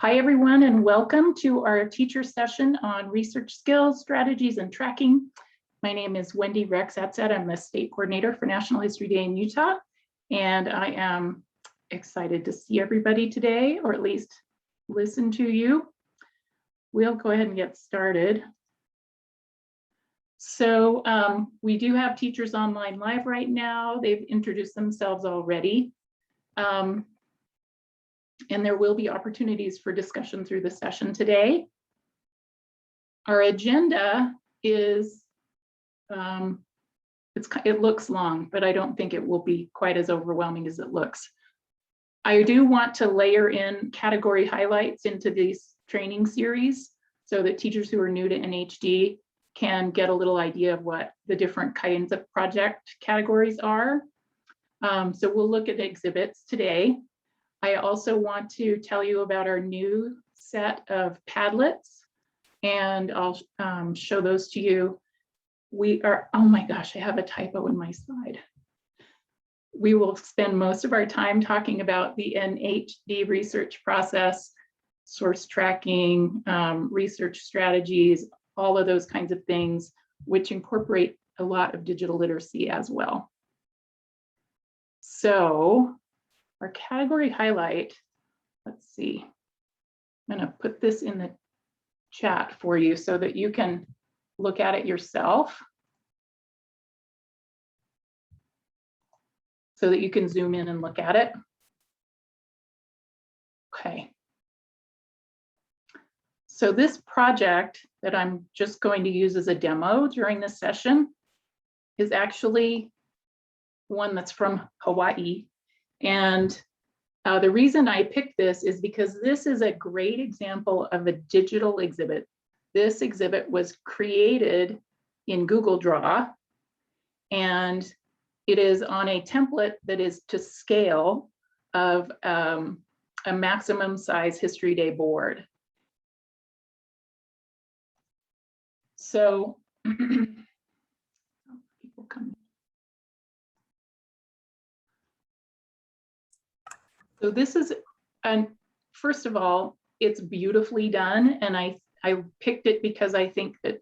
Hi, everyone, and welcome to our teacher session on research skills, strategies, and tracking. My name is Wendy Rex Atzet. I'm the state coordinator for National History Day in Utah, and I am excited to see everybody today, or at least listen to you. We'll go ahead and get started. So we do have teachers online live right now. They've introduced themselves already. And there will be opportunities for discussion through the session today. Our agenda is, it looks long, but I don't think it will be quite as overwhelming as it looks. I do want to layer in category highlights into these training series so that teachers who are new to NHD can get a little idea of what the different kinds of project categories are. So we'll look at exhibits today. I also want to tell you about our new set of Padlets, and I'll show those to you. We are, oh my gosh, I have a typo in my slide. We will spend most of our time talking about the NHD research process, source tracking, research strategies, all of those kinds of things, which incorporate a lot of digital literacy as well. So, our category highlight, let's see, I'm going to put this in the chat for you so that you can look at it yourself, so that you can zoom in and look at it. Okay. So this project that I'm just going to use as a demo during this session is actually one that's from Hawaii. And the reason I picked this is because this is a great example of a digital exhibit. This exhibit was created in Google Draw, and it is on a template that is to scale of a maximum size History Day board. So people come. So this is, and first of all, it's beautifully done, and I picked it because I think that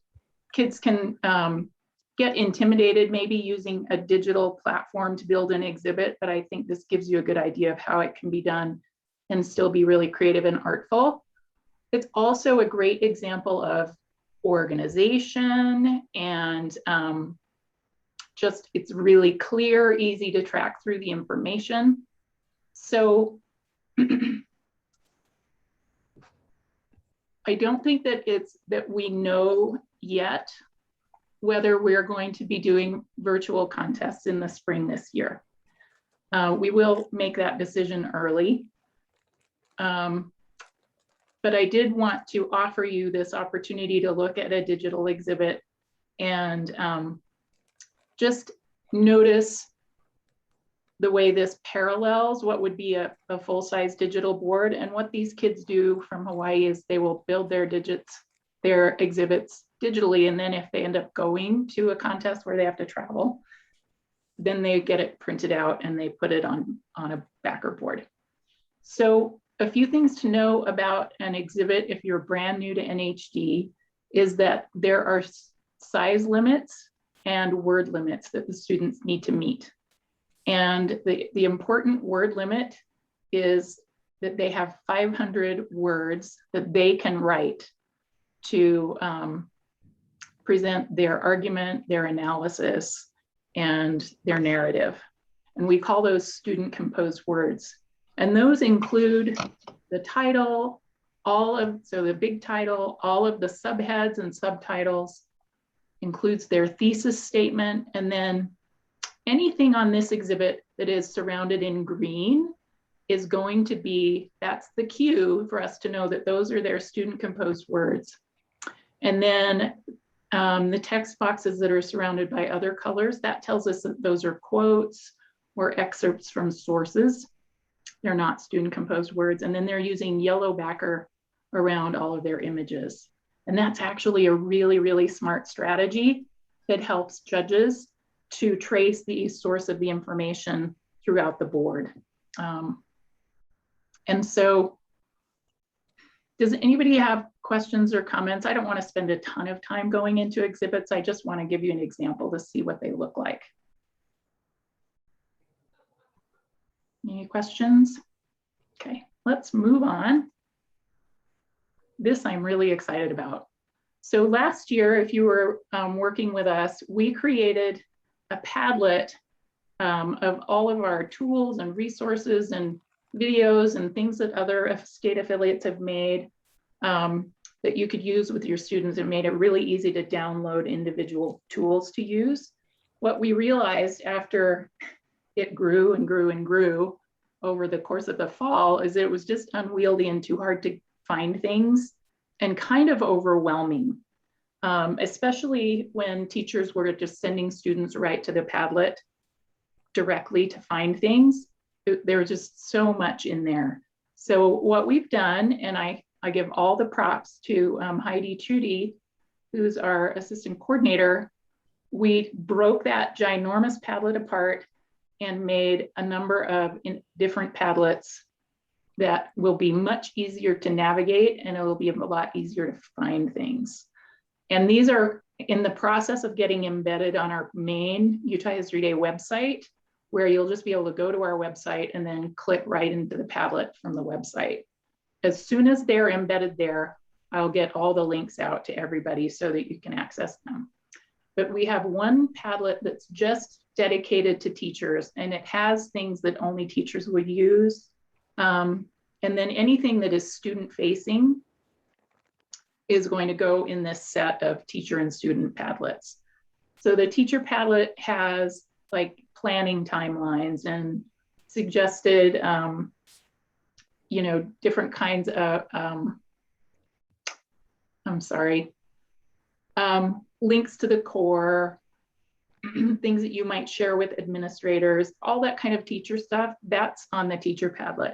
kids can get intimidated maybe using a digital platform to build an exhibit, but I think this gives you a good idea of how it can be done and still be really creative and artful. It's also a great example of organization, and just it's really clear, easy to track through the information. So I don't think that that we know yet whether we're going to be doing virtual contests in the spring this year. We will make that decision early. But I did want to offer you this opportunity to look at a digital exhibit and just notice the way this parallels what would be a full-size digital board. And what these kids do from Hawaii is they will build their exhibits digitally, and then if they end up going to a contest where they have to travel, then they get it printed out and they put it on a backer board. So a few things to know about an exhibit if you're brand new to NHD is that there are size limits and word limits that the students need to meet. And the important word limit is that they have 500 words that they can write to present their argument, their analysis, and their narrative. And we call those student composed words. And those include the title, so the big title, all of the subheads and subtitles, includes their thesis statement, and then anything on this exhibit that is surrounded in green is going to be, that's the cue for us to know that those are their student composed words. And then the text boxes that are surrounded by other colors, that tells us that those are quotes or excerpts from sources. They're not student composed words. And then they're using yellow backer around all of their images. And that's actually a really, really smart strategy that helps judges to trace the source of the information throughout the board. And so Does anybody have questions or comments? I don't want to spend a ton of time going into exhibits. I just want to give you an example to see what they look like. Any questions? Okay, let's move on. This I'm really excited about. So last year, if you were working with us, we created a Padlet of all of our tools and resources and videos and things that other state affiliates have made that you could use with your students. It made it really easy to download individual tools to use. What we realized after it grew and grew and grew over the course of the fall is that it was just unwieldy and too hard to find things and kind of overwhelming, especially when teachers were just sending students right to the Padlet directly to find things. There was just so much in there. So what we've done, and I give all the props to Heidi Trudy, who's our assistant coordinator, we broke that ginormous Padlet apart and made a number of different Padlets that will be much easier to navigate, and it will be a lot easier to find things. And these are in the process of getting embedded on our main Utah History Day website, where you'll just be able to go to our website and then click right into the Padlet from the website. As soon as they're embedded there, I'll get all the links out to everybody so that you can access them. But we have one Padlet that's just dedicated to teachers, and it has things that only teachers would use. And then anything that is student facing is going to go in this set of teacher and student Padlets. So the teacher Padlet has like planning timelines and suggested, you know, different kinds of, links to the core, things that you might share with administrators, all that kind of teacher stuff, that's on the teacher Padlet.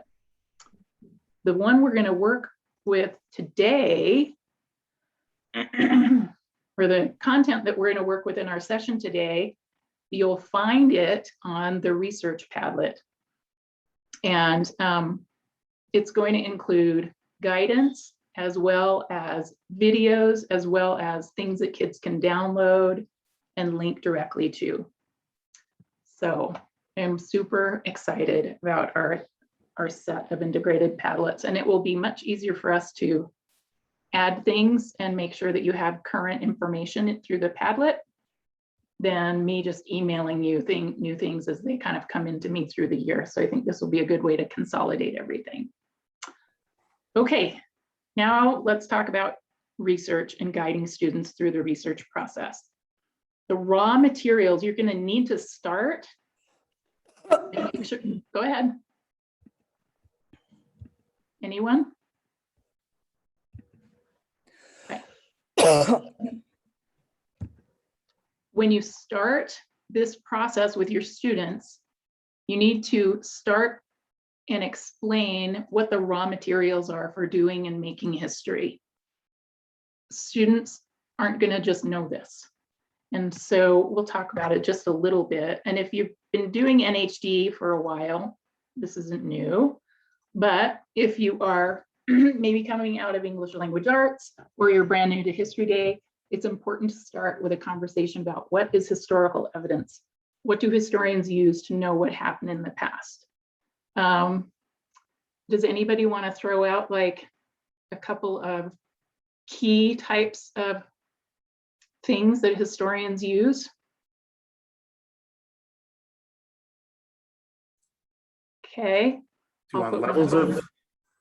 The one we're going to work with today, or the content that we're going to work with in our session today, you'll find it on the research Padlet. And it's going to include guidance as well as videos, as well as things that kids can download and link directly to. So I'm super excited about our set of integrated Padlets, and it will be much easier for us to add things and make sure that you have current information through the Padlet than me just emailing you new things as they kind of come into me through the year. So I think this will be a good way to consolidate everything. Okay, now let's talk about research and guiding students through the research process. The raw materials you're going to need to start. Go ahead. Anyone? Okay. When you start this process with your students, you need to start and explain what the raw materials are for doing and making history. Students aren't going to just know this. And so we'll talk about it just a little bit. And if you've been doing NHD for a while, this isn't new. But if you are maybe coming out of English language arts or you're brand new to History Day, it's important to start with a conversation about what is historical evidence? What do historians use to know what happened in the past? Does anybody want to throw out like a couple of key types of things that historians use? Okay. Do you want levels of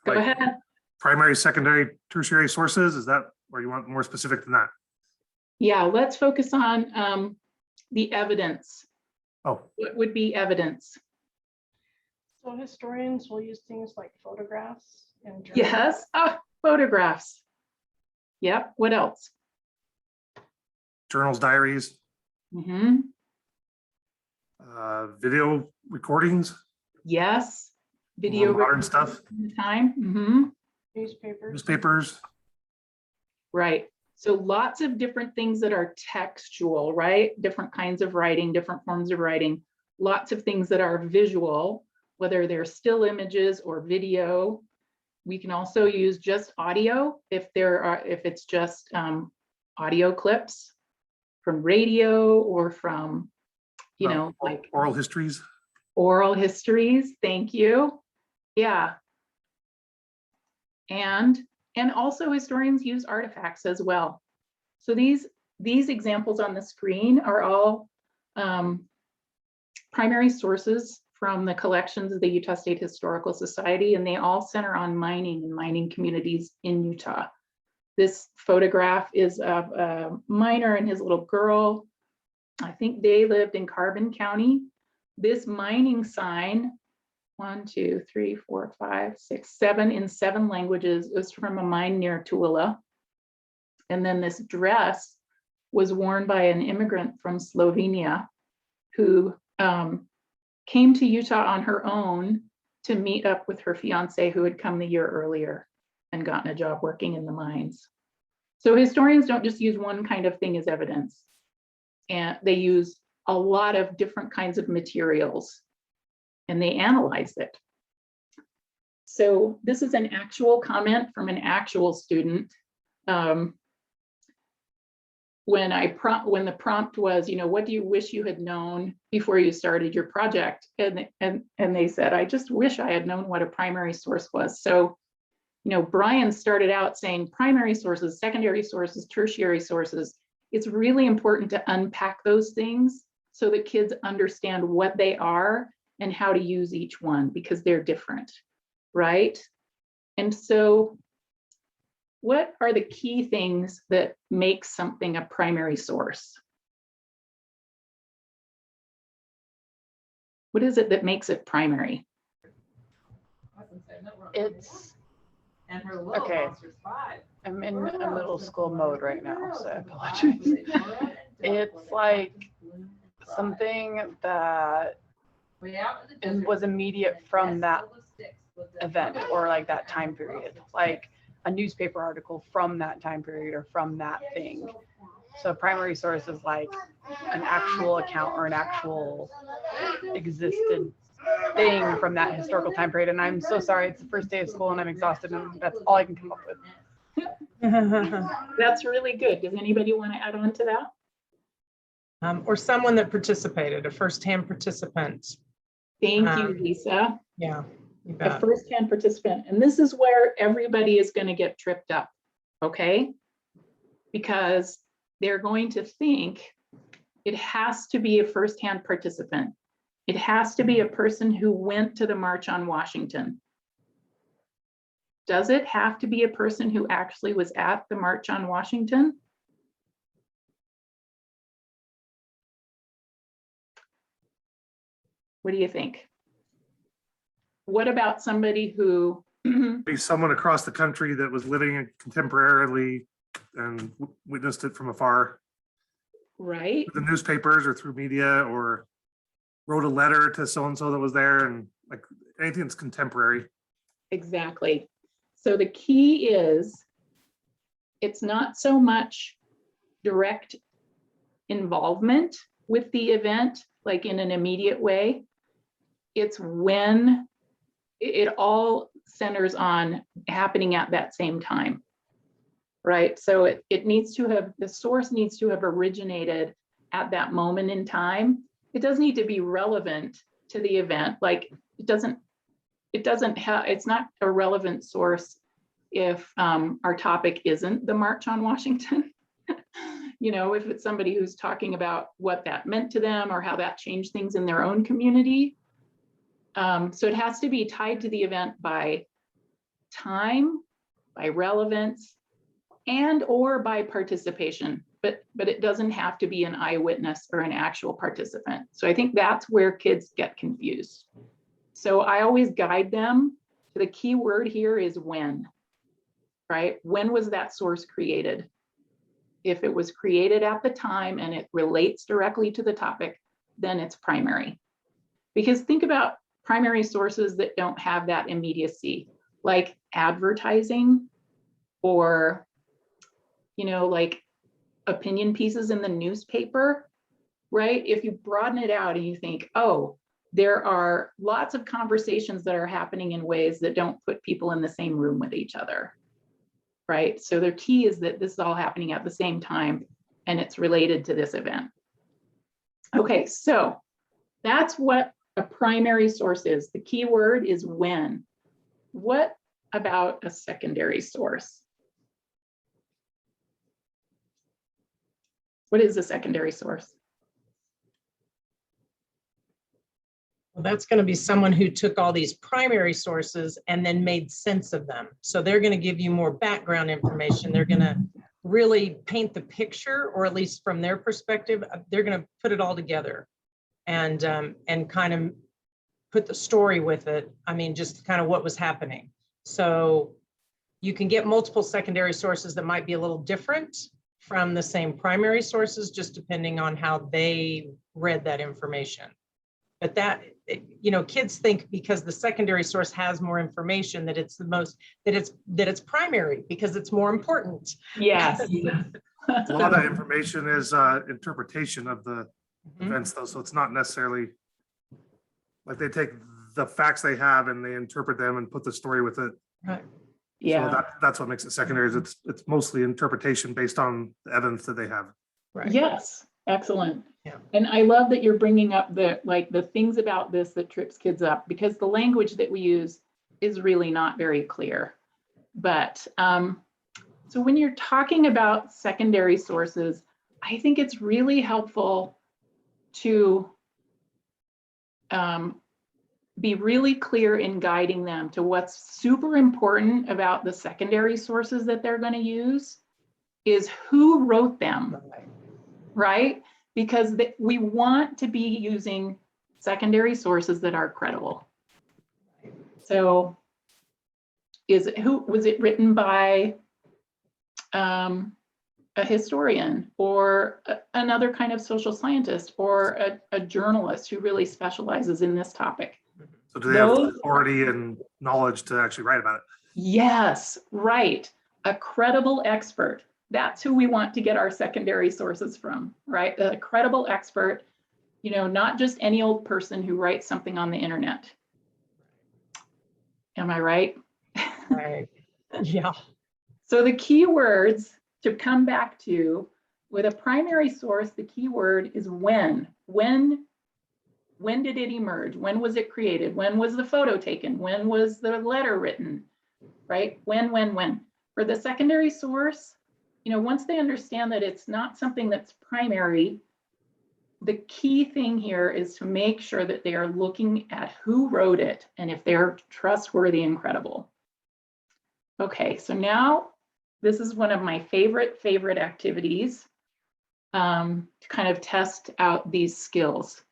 Go ahead. primary, secondary, tertiary sources? Is that, or you want more specific than that? Yeah, let's focus on the evidence. Oh, What would be evidence? So historians will use things like photographs and journals. Yes, photographs. Yep, what else? journals, diaries, video recordings. Yes, video modern stuff. Time. Newspapers. Right. So lots of different things that are textual, right? Different kinds of writing, different forms of writing, lots of things that are visual, whether they're still images or video. We can also use just audio if it's just audio clips from radio or from, like Oral histories. oral histories. Thank you. Yeah. And also historians use artifacts as well. So these examples on the screen are all primary sources from the collections of the Utah State Historical Society, and they all center on mining and mining communities in Utah. This photograph is of a miner and his little girl. I think they lived in Carbon County. This mining sign, 1, 2, 3, 4, 5, 6, 7 in 7 languages, is from a mine near Tula. And then this dress was worn by an immigrant from Slovenia who came to Utah on her own to meet up with her fiance who had come the year earlier and gotten a job working in the mines. So historians don't just use one kind of thing as evidence, and they use a lot of different kinds of materials and they analyze it. So this is an actual comment from an actual student. When the prompt was, what do you wish you had known before you started your project? And they said, I just wish I had known what a primary source was. So, Brian started out saying primary sources, secondary sources, tertiary sources. It's really important to unpack those things so that kids understand what they are and how to use each one, because they're different, right? And so what are the key things that make something a primary source? What is it that makes it primary? It's okay. I'm in a middle school mode right now, so I apologize. It's like something that was immediate from that event or like that time period, like a newspaper article from that time period or from that thing. So primary source is like an actual account or an actual existed thing from that historical time period. And I'm so sorry, it's the first day of school and I'm exhausted and that's all I can come up with. That's really good. Does anybody want to add on to that? Or someone that participated, a first-hand participant. Thank you, Lisa. Yeah, you A bet. first-hand participant. And this is where everybody is going to get tripped up, okay? Because they're going to think it has to be a first-hand participant. It has to be a person who went to the March on Washington. Does it have to be a person who actually was at the March on Washington? What do you think? What about somebody who Be someone across the country that was living contemporarily and witnessed it from afar, right? the newspapers or through media, or wrote a letter to so-and-so that was there, and like anything that's contemporary. Exactly. So the key is it's not so much direct involvement with the event, like in an immediate way. It's when it all centers on happening at that same time, right? So it needs to have, the source needs to have originated at that moment in time. It does need to be relevant to the event. Like it's not a relevant source if our topic isn't the March on Washington. If it's somebody who's talking about what that meant to them or how that changed things in their own community. So it has to be tied to the event by time, by relevance, and or by participation, but it doesn't have to be an eyewitness or an actual participant. So I think that's where kids get confused. So I always guide them to the key word here is when, right? When was that source created? If it was created at the time and it relates directly to the topic, then it's primary. Because think about primary sources that don't have that immediacy, like advertising or, like opinion pieces in the newspaper, right? If you broaden it out and you think, oh, there are lots of conversations that are happening in ways that don't put people in the same room with each other, right? So the key is that this is all happening at the same time and it's related to this event. Okay, so that's what a primary source is. The key word is when. What about a secondary source? What is a secondary source? Well, that's going to be someone who took all these primary sources and then made sense of them. So they're going to give you more background information. They're going to really paint the picture, or at least from their perspective, they're going to put it all together and kind of put the story with it. I mean, just kind of what was happening. So you can get multiple secondary sources that might be a little different from the same primary sources, just depending on how they read that information. But that, you know, kids think because the secondary source has more information that it's the most, that it's primary because it's more important. Yes. A lot of that information is interpretation of the events though. So it's not necessarily like they take the facts they have and they interpret them and put the story with it. Right. Yeah. So that's what makes it secondary. Is it's mostly interpretation based on the evidence that they have. Right. Yes. Excellent. Yeah. And I love that you're bringing up the things about this that trips kids up, because the language that we use is really not very clear. But so when you're talking about secondary sources, I think it's really helpful to be really clear in guiding them to what's super important about the secondary sources that they're going to use is who wrote them, right? Because we want to be using secondary sources that are credible. So was it written by a historian or another kind of social scientist or a journalist who really specializes in this topic? So do they have authority and knowledge to actually write about it? Yes, right. A credible expert. That's who we want to get our secondary sources from, right? A credible expert, you know, not just any old person who writes something on the internet. Am I right? Right. Yeah. So the keywords to come back to with a primary source, the keyword is when. When did it emerge? When was it created? When was the photo taken? When was the letter written? Right? When. For the secondary source, you know, once they understand that it's not something that's primary, the key thing here is to make sure that they are looking at who wrote it and if they're trustworthy and credible. Okay, so now this is one of my favorite activities to kind of test out these skills.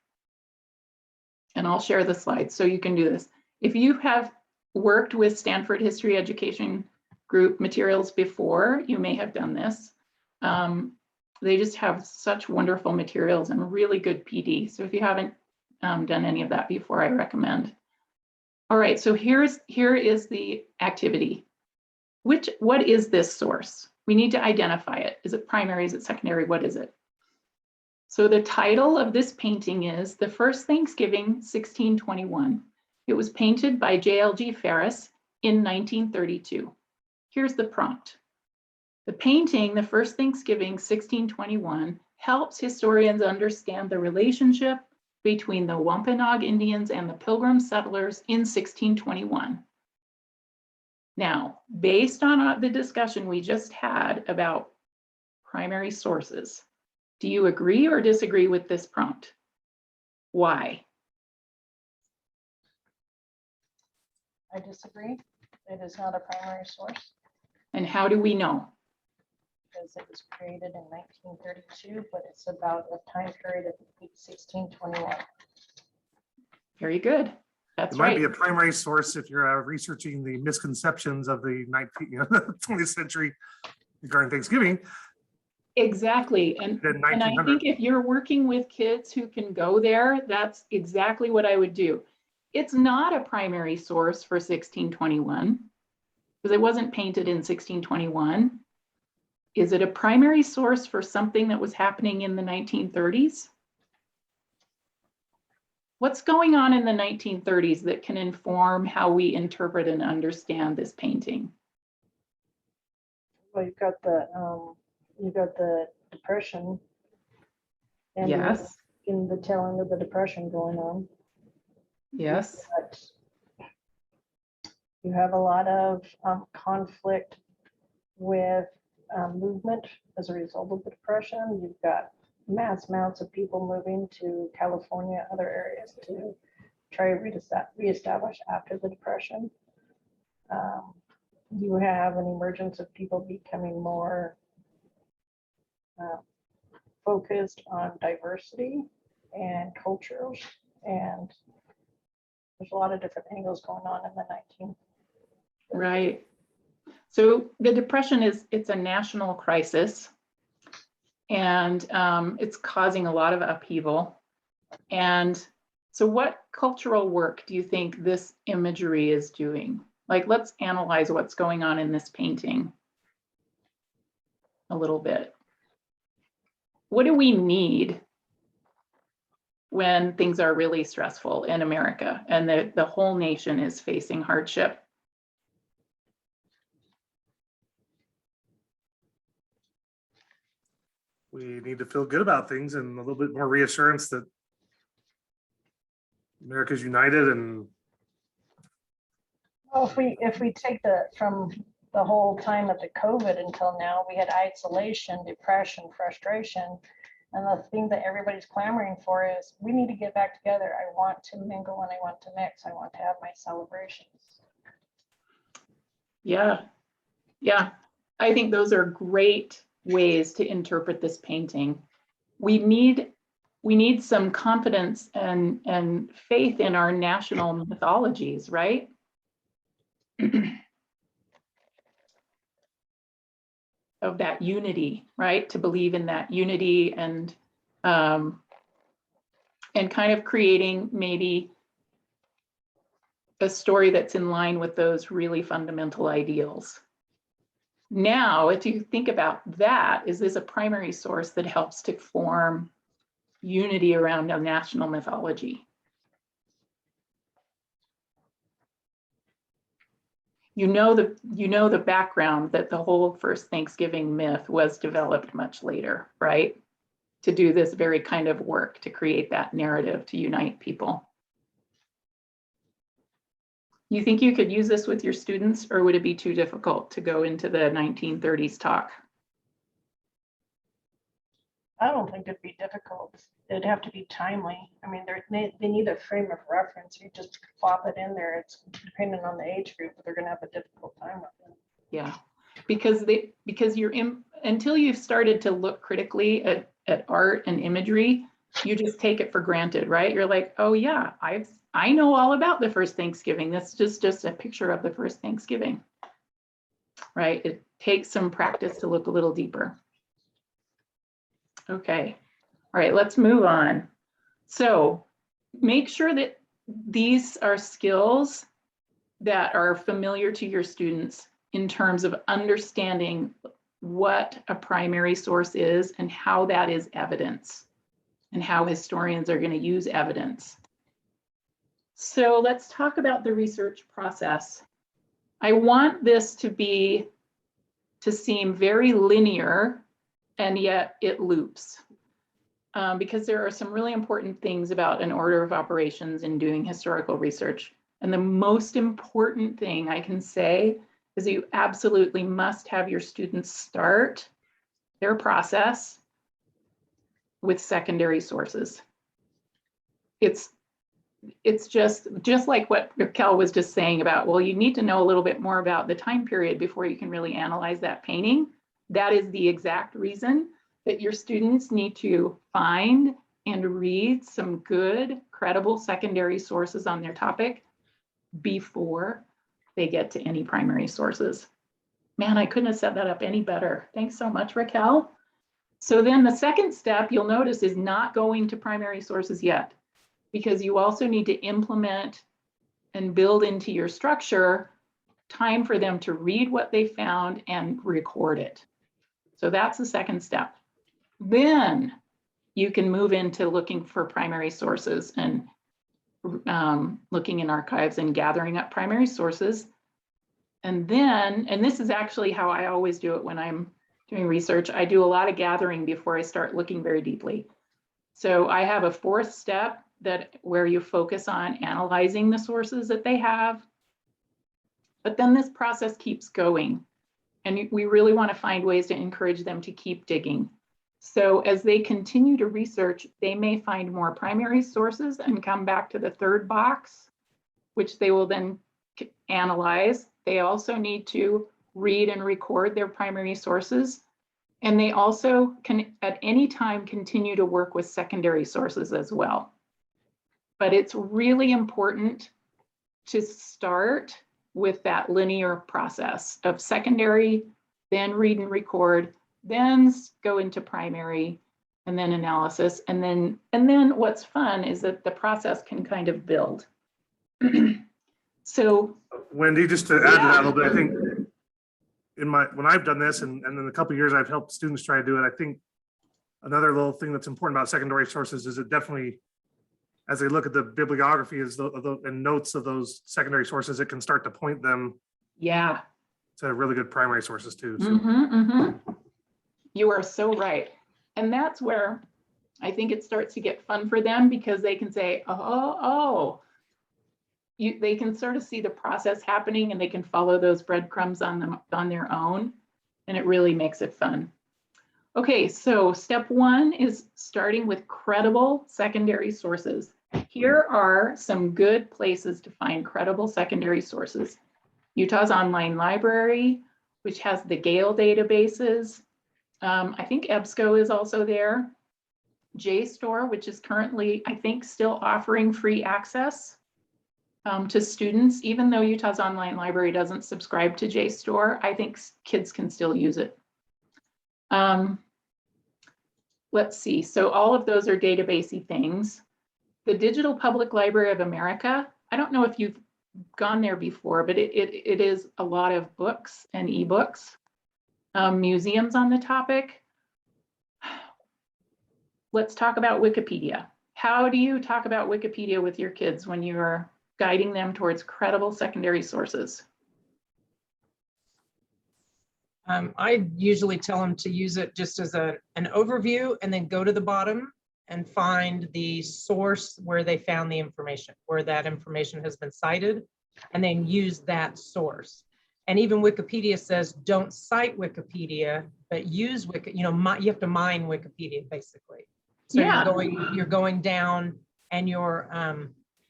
And I'll share the slides so you can do this. If you have worked with Stanford History Education Group materials before, you may have done this. They just have such wonderful materials and really good PD. So if you haven't done any of that before, I recommend. All right, so here is the activity. What is this source? We need to identify it. Is it primary? Is it secondary? What is it? So the title of this painting is The First Thanksgiving, 1621. It was painted by J.L.G. Ferris in 1932. Here's the prompt. The painting, The First Thanksgiving, 1621, helps historians understand the relationship between the Wampanoag Indians and the Pilgrim settlers in 1621. Now, based on the discussion we just had about primary sources, do you agree or disagree with this prompt? Why? I disagree. It is not a primary source And how do we know? because it was created in 1932, but it's about a time period of 1621. Very good. That's It might right. be a primary source if you're researching the misconceptions of the 20th century regarding Thanksgiving. Exactly. And I 1900. think if you're working with kids who can go there, that's exactly what I would do. It's not a primary source for 1621 because it wasn't painted in 1621. Is it a primary source for something that was happening in the 1930s? What's going on in the 1930s that can inform how we interpret and understand this painting? Well, you've got the Depression. And Yes. in the tail end of the Depression going on. Yes. But you have a lot of conflict with movement as a result of the Depression. You've got mass amounts of people moving to California, other areas to try to reestablish after the Depression. You have an emergence of people becoming more focused on diversity and cultures, and there's a lot of different angles going on in the 19. Right. So the Depression it's a national crisis, and it's causing a lot of upheaval. And so what cultural work do you think this imagery is doing? Like, let's analyze what's going on in this painting a little bit. What do we need when things are really stressful in America and the whole nation is facing hardship? We need to feel good about things and a little bit more reassurance that America's united. And well, if we take from the whole time of the COVID until now, we had isolation, depression, frustration. And the thing that everybody's clamoring for is we need to get back together. I want to mingle and I want to mix. I want to have my celebrations. Yeah. Yeah. I think those are great ways to interpret this painting. We need some confidence and faith in our national mythologies, right? Of that unity, right? To believe in that unity and kind of creating maybe a story that's in line with those really fundamental ideals. Now, if you think about that, is this a primary source that helps to form unity around a national mythology? You know the background that the whole first Thanksgiving myth was developed much later, right? To do this very kind of work, to create that narrative, to unite people. You think you could use this with your students, or would it be too difficult to go into the 1930s talk? I don't think it'd be difficult. It'd have to be timely. I mean, they need a frame of reference. You just plop it in there. It's depending on the age group, but they're going to have a difficult time with it. Yeah, because you're until you've started to look critically at art and imagery, you just take it for granted, right? You're like, oh yeah, I know all about the first Thanksgiving. That's just a picture of the first Thanksgiving, right? It takes some practice to look a little deeper. Okay, all right, let's move on. So make sure that these are skills that are familiar to your students in terms of understanding what a primary source is and how that is evidence and how historians are going to use evidence. So let's talk about the research process. I want this to seem very linear, and yet it loops, because there are some really important things about an order of operations in doing historical research. And the most important thing I can say is you absolutely must have your students start their process with secondary sources. It's just like what Raquel was just saying about, well, you need to know a little bit more about the time period before you can really analyze that painting. That is the exact reason that your students need to find and read some good, credible secondary sources on their topic before they get to any primary sources. Man, I couldn't have set that up any better. Thanks so much, Raquel. So then the second step you'll notice is not going to primary sources yet, because you also need to implement and build into your structure time for them to read what they found and record it. So that's the second step. Then you can move into looking for primary sources and looking in archives and gathering up primary sources. And then, and this is actually how I always do it when I'm doing research, I do a lot of gathering before I start looking very deeply. So I have a fourth step where you focus on analyzing the sources that they have. But then this process keeps going. And we really want to find ways to encourage them to keep digging. So as they continue to research, they may find more primary sources and come back to the third box, which they will then analyze. They also need to read and record their primary sources. And they also can at any time continue to work with secondary sources as well. But it's really important to start with that linear process of secondary, then read and record, then go into primary, and then analysis. And then what's fun is that the process can kind of build. So Wendy, just to add to that a little bit, I think when I've done this and in a couple of years I've helped students try to do it, I think another little thing that's important about secondary sources is it definitely, as they look at the bibliography and notes of those secondary sources, it can start to point them to really good primary sources too. So. You are so right. And that's where I think it starts to get fun for them, because they can say, they can sort of see the process happening and they can follow those breadcrumbs on their own. And it really makes it fun. Okay, so step one is starting with credible secondary sources. Here are some good places to find credible secondary sources. Utah's online library, which has the Gale databases. I think EBSCO is also there. JSTOR, which is currently, I think, still offering free access to students. Even though Utah's online library doesn't subscribe to JSTOR, I think kids can still use it. Let's see, so all of those are databasey things. The Digital Public Library of America, I don't know if you've gone there before, but it is a lot of books and ebooks, museums on the topic. Let's talk about Wikipedia. How do you talk about Wikipedia with your kids when you're guiding them towards credible secondary sources? I usually tell them to use it just as an overview and then go to the bottom and find the source where they found the information, where that information has been cited, and then use that source. And even Wikipedia says, don't cite Wikipedia, but use you have to mine Wikipedia basically. So you're going down and you're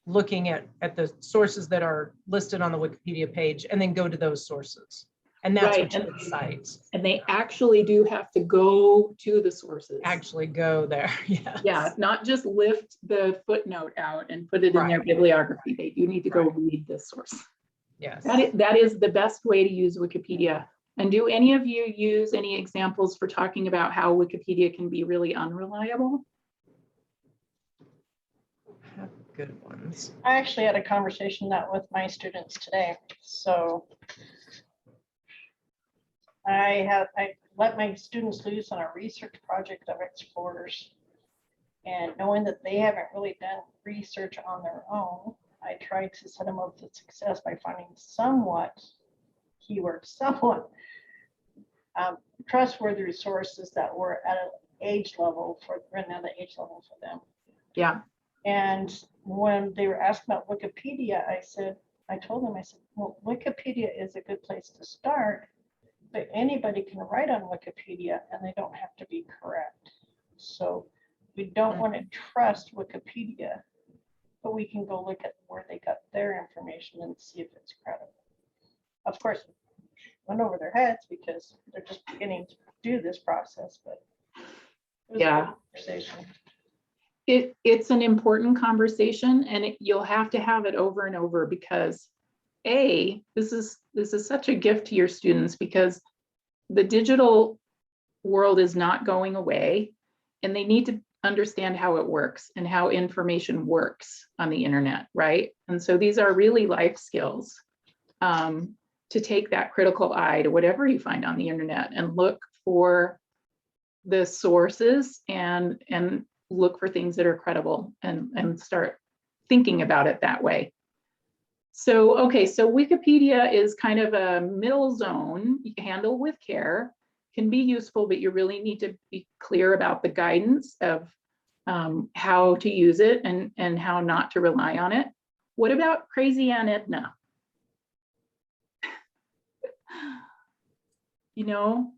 looking at the sources that are listed on the Wikipedia page, and then go to those sources. And that's what you would cite. And they actually do have to go to the sources. Actually go there, yes. Yeah, not just lift the footnote out and put it in their bibliography. They do need to go read the source. Yes. That is the best way to use Wikipedia. And do any of you use any examples for talking about how Wikipedia can be really unreliable? Have good ones. I actually had a conversation with my students today. So I let my students loose on a research project of exporters, and knowing that they haven't really done research on their own, I tried to set them up for success by finding somewhat trustworthy resources that were at an age level for them. Yeah. And when they were asking about Wikipedia, I told them, well, Wikipedia is a good place to start, but anybody can write on Wikipedia and they don't have to be correct. So we don't want to trust Wikipedia, but we can go look at where they got their information and see if it's credible. Of course, it went over their heads because they're just beginning to do this process, but it was a good conversation. It's an important conversation, and you'll have to have it over and over, because this is such a gift to your students, because the digital world is not going away, and they need to understand how it works and how information works on the internet, right? And so these are really life skills, to take that critical eye to whatever you find on the internet and look for the sources and look for things that are credible and start thinking about it that way. So, okay, so Wikipedia is kind of a middle zone. You can handle with care, can be useful, but you really need to be clear about the guidance of how to use it and how not to rely on it. What about Crazy Aunt Edna? You know?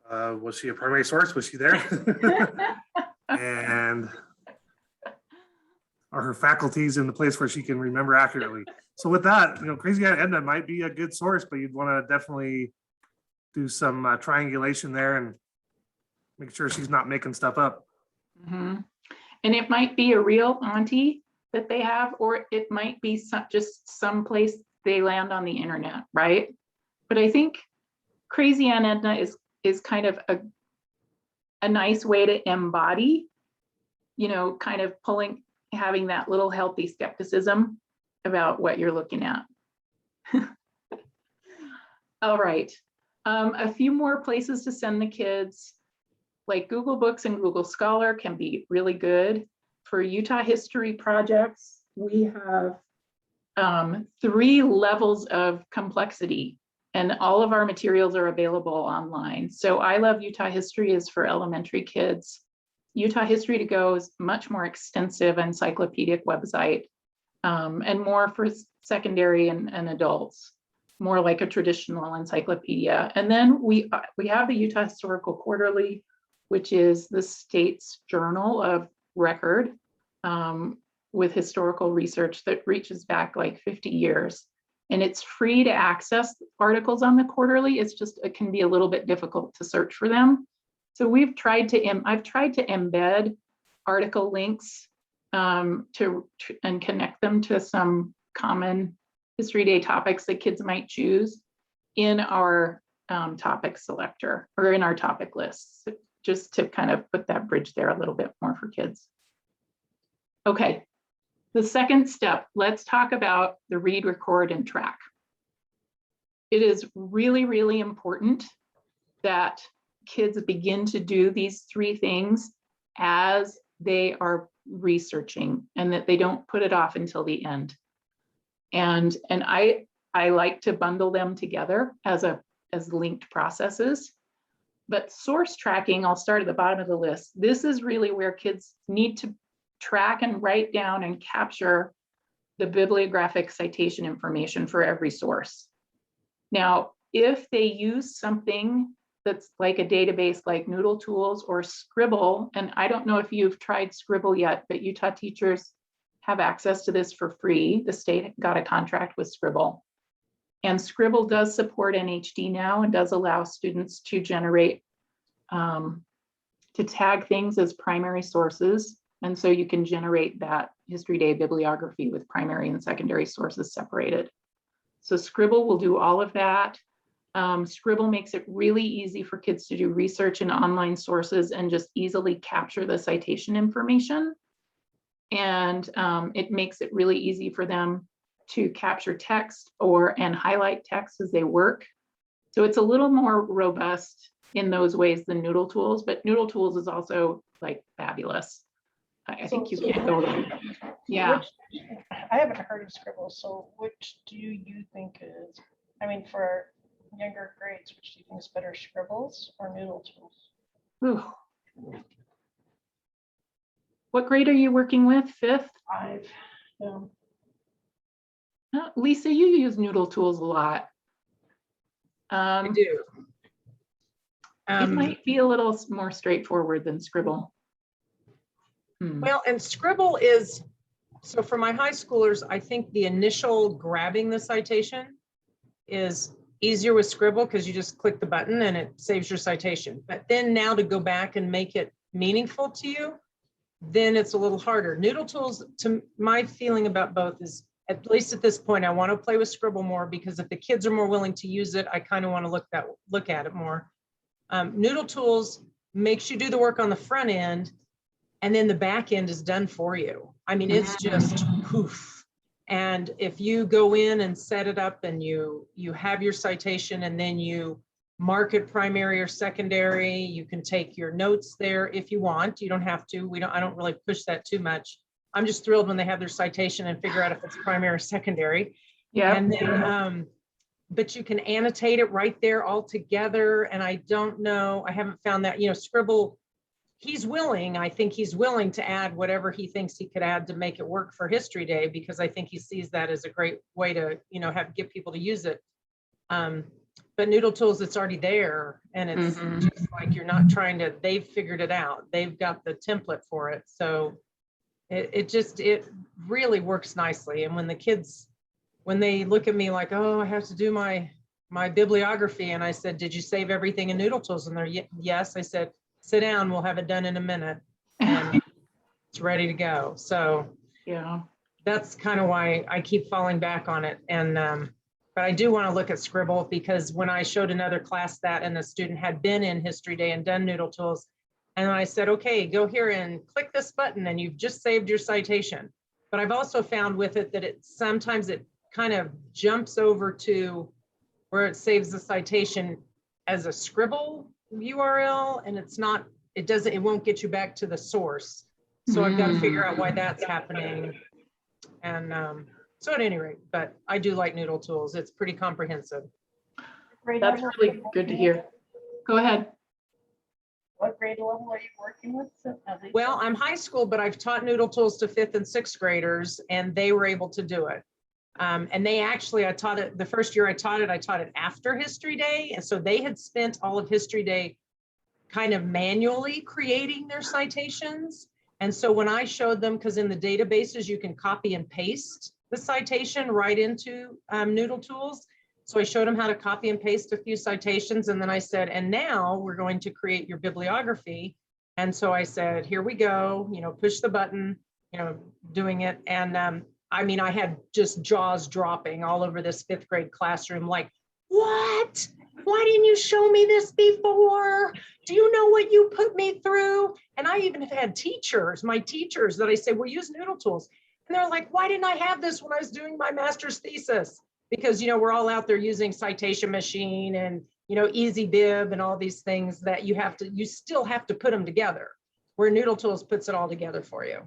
Was she a primary source? Was she there? And are her faculties in the place where she can remember accurately? So with that, Crazy Aunt Edna might be a good source, but you'd want to definitely do some triangulation there and make sure she's not making stuff up. Mm-hmm. And it might be a real auntie that they have, or it might be just someplace they land on the internet, right? But I think Crazy Aunt Edna is kind of a nice way to embody, kind of having that little healthy skepticism about what you're looking at. All right. A few more places to send the kids, like Google Books and Google Scholar can be really good. For Utah history projects, we have 3 levels of complexity, and all of our materials are available online. So I Love Utah History is for elementary kids. Utah History to Go is much more extensive encyclopedic website, and more for secondary and adults, more like a traditional encyclopedia. And then we have the Utah Historical Quarterly, which is the state's journal of record with historical research that reaches back like 50 years. And it's free to access articles on the quarterly. It can be a little bit difficult to search for them. So I've tried to embed article links and connect them to some common History Day topics that kids might choose in our topic selector or in our topic lists, just to kind of put that bridge there a little bit more for kids. Okay, the second step, let's talk about the read, record, and track. It is really, really important that kids begin to do these 3 things as they are researching, and that they don't put it off until the end. And I like to bundle them together as linked processes. But source tracking, I'll start at the bottom of the list. This is really where kids need to track and write down and capture the bibliographic citation information for every source. Now, if they use something that's like a database like Noodle Tools or Scribble, and I don't know if you've tried Scribble yet, but Utah teachers have access to this for free. The state got a contract with Scribble. And Scribble does support NHD now and does allow students to generate, to tag things as primary sources. And so you can generate that History Day bibliography with primary and secondary sources separated. So Scribble will do all of that. Scribble makes it really easy for kids to do research in online sources and just easily capture the citation information. And it makes it really easy for them to capture text and highlight text as they work. So it's a little more robust in those ways than Noodle Tools, but Noodle Tools is also like fabulous. I think you can't go wrong. Yeah. I haven't heard of Scribble, so which do you think is, for younger grades, which do you think is better, Scribbles or Noodle Tools? Ooh. What grade are you working with? 5th? 5. Yeah. Lisa, you use Noodle Tools a lot. I do. It might be a little more straightforward than Scribble. Well, and Scribble is, so for my high schoolers, I think the initial grabbing the citation is easier with Scribble because you just click the button and it saves your citation. But then now to go back and make it meaningful to you, then it's a little harder. Noodle Tools, to my feeling about both is, at least at this point, I want to play with Scribble more because if the kids are more willing to use it, I kind of want to look at it more. Noodle Tools makes you do the work on the front end, and then the back end is done for you. It's just poof. And if you go in and set it up and you have your citation and then you mark it primary or secondary, you can take your notes there if you want. You don't have to. I don't really push that too much. I'm just thrilled when they have their citation and figure out if it's primary or secondary. Yeah. And then, but you can annotate it right there all together. And I don't know, I haven't found that, you know, Scribble, he's willing, I think he's willing to add whatever he thinks he could add to make it work for History Day, because I think he sees that as a great way to, you know, get people to use it. But Noodle Tools, it's already there, and it's just like you're not trying to, they've figured it out. They've got the template for it. So it really works nicely. And when the kids, when they look at me like, oh, I have to do my bibliography, and I said, did you save everything in Noodle Tools? And they're, yes. I said, sit down, we'll have it done in a minute, and it's ready to go. So Yeah. that's kind of why I keep falling back on it. And but I do want to look at Scribble, because when I showed another class that, and the student had been in History Day and done Noodle Tools, and I said, okay, go here and click this button and you've just saved your citation. But I've also found with it that sometimes it kind of jumps over to where it saves the citation as a Scribble URL, and it won't get you back to the source. So I've got to figure out why that's happening. And so at any rate, but I do like Noodle Tools. It's pretty comprehensive. That's really good to hear. Go ahead. What grade level are you working with? Well, I'm high school, but I've taught Noodle Tools to 5th and 6th graders, and they were able to do it. And they actually, I taught it the first year I taught it after History Day. And so they had spent all of History Day kind of manually creating their citations. And so when I showed them, because in the databases, you can copy and paste the citation right into Noodle Tools. So I showed them how to copy and paste a few citations. And then I said, and now we're going to create your bibliography. And so I said, here we go, you know, push the button, you know, doing it. And I mean, I had just jaws dropping all over this 5th grade classroom, like, what? Why didn't you show me this before? Do you know what you put me through? And I even have had my teachers that I say, well, use Noodle Tools. And they're like, why didn't I have this when I was doing my master's thesis? Because, you know, we're all out there using Citation Machine and, you know, Easy Bib and all these things that you still have to put them together, where Noodle Tools puts it all together for you.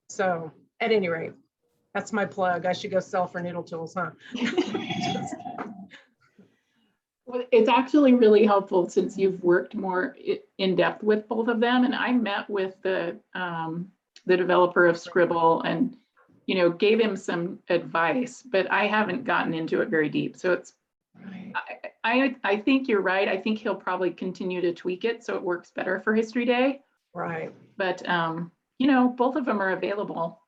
So at any rate, that's my plug. I should go sell for Noodle Tools, huh? Well, it's actually really helpful since you've worked more in depth with both of them. And I met with the developer of Scribble and, you know, gave him some advice, but I haven't gotten into it very deep. So it's, I think you're right. I think he'll probably continue to tweak it so it works better for History Day. Right. But, you know, both of them are available.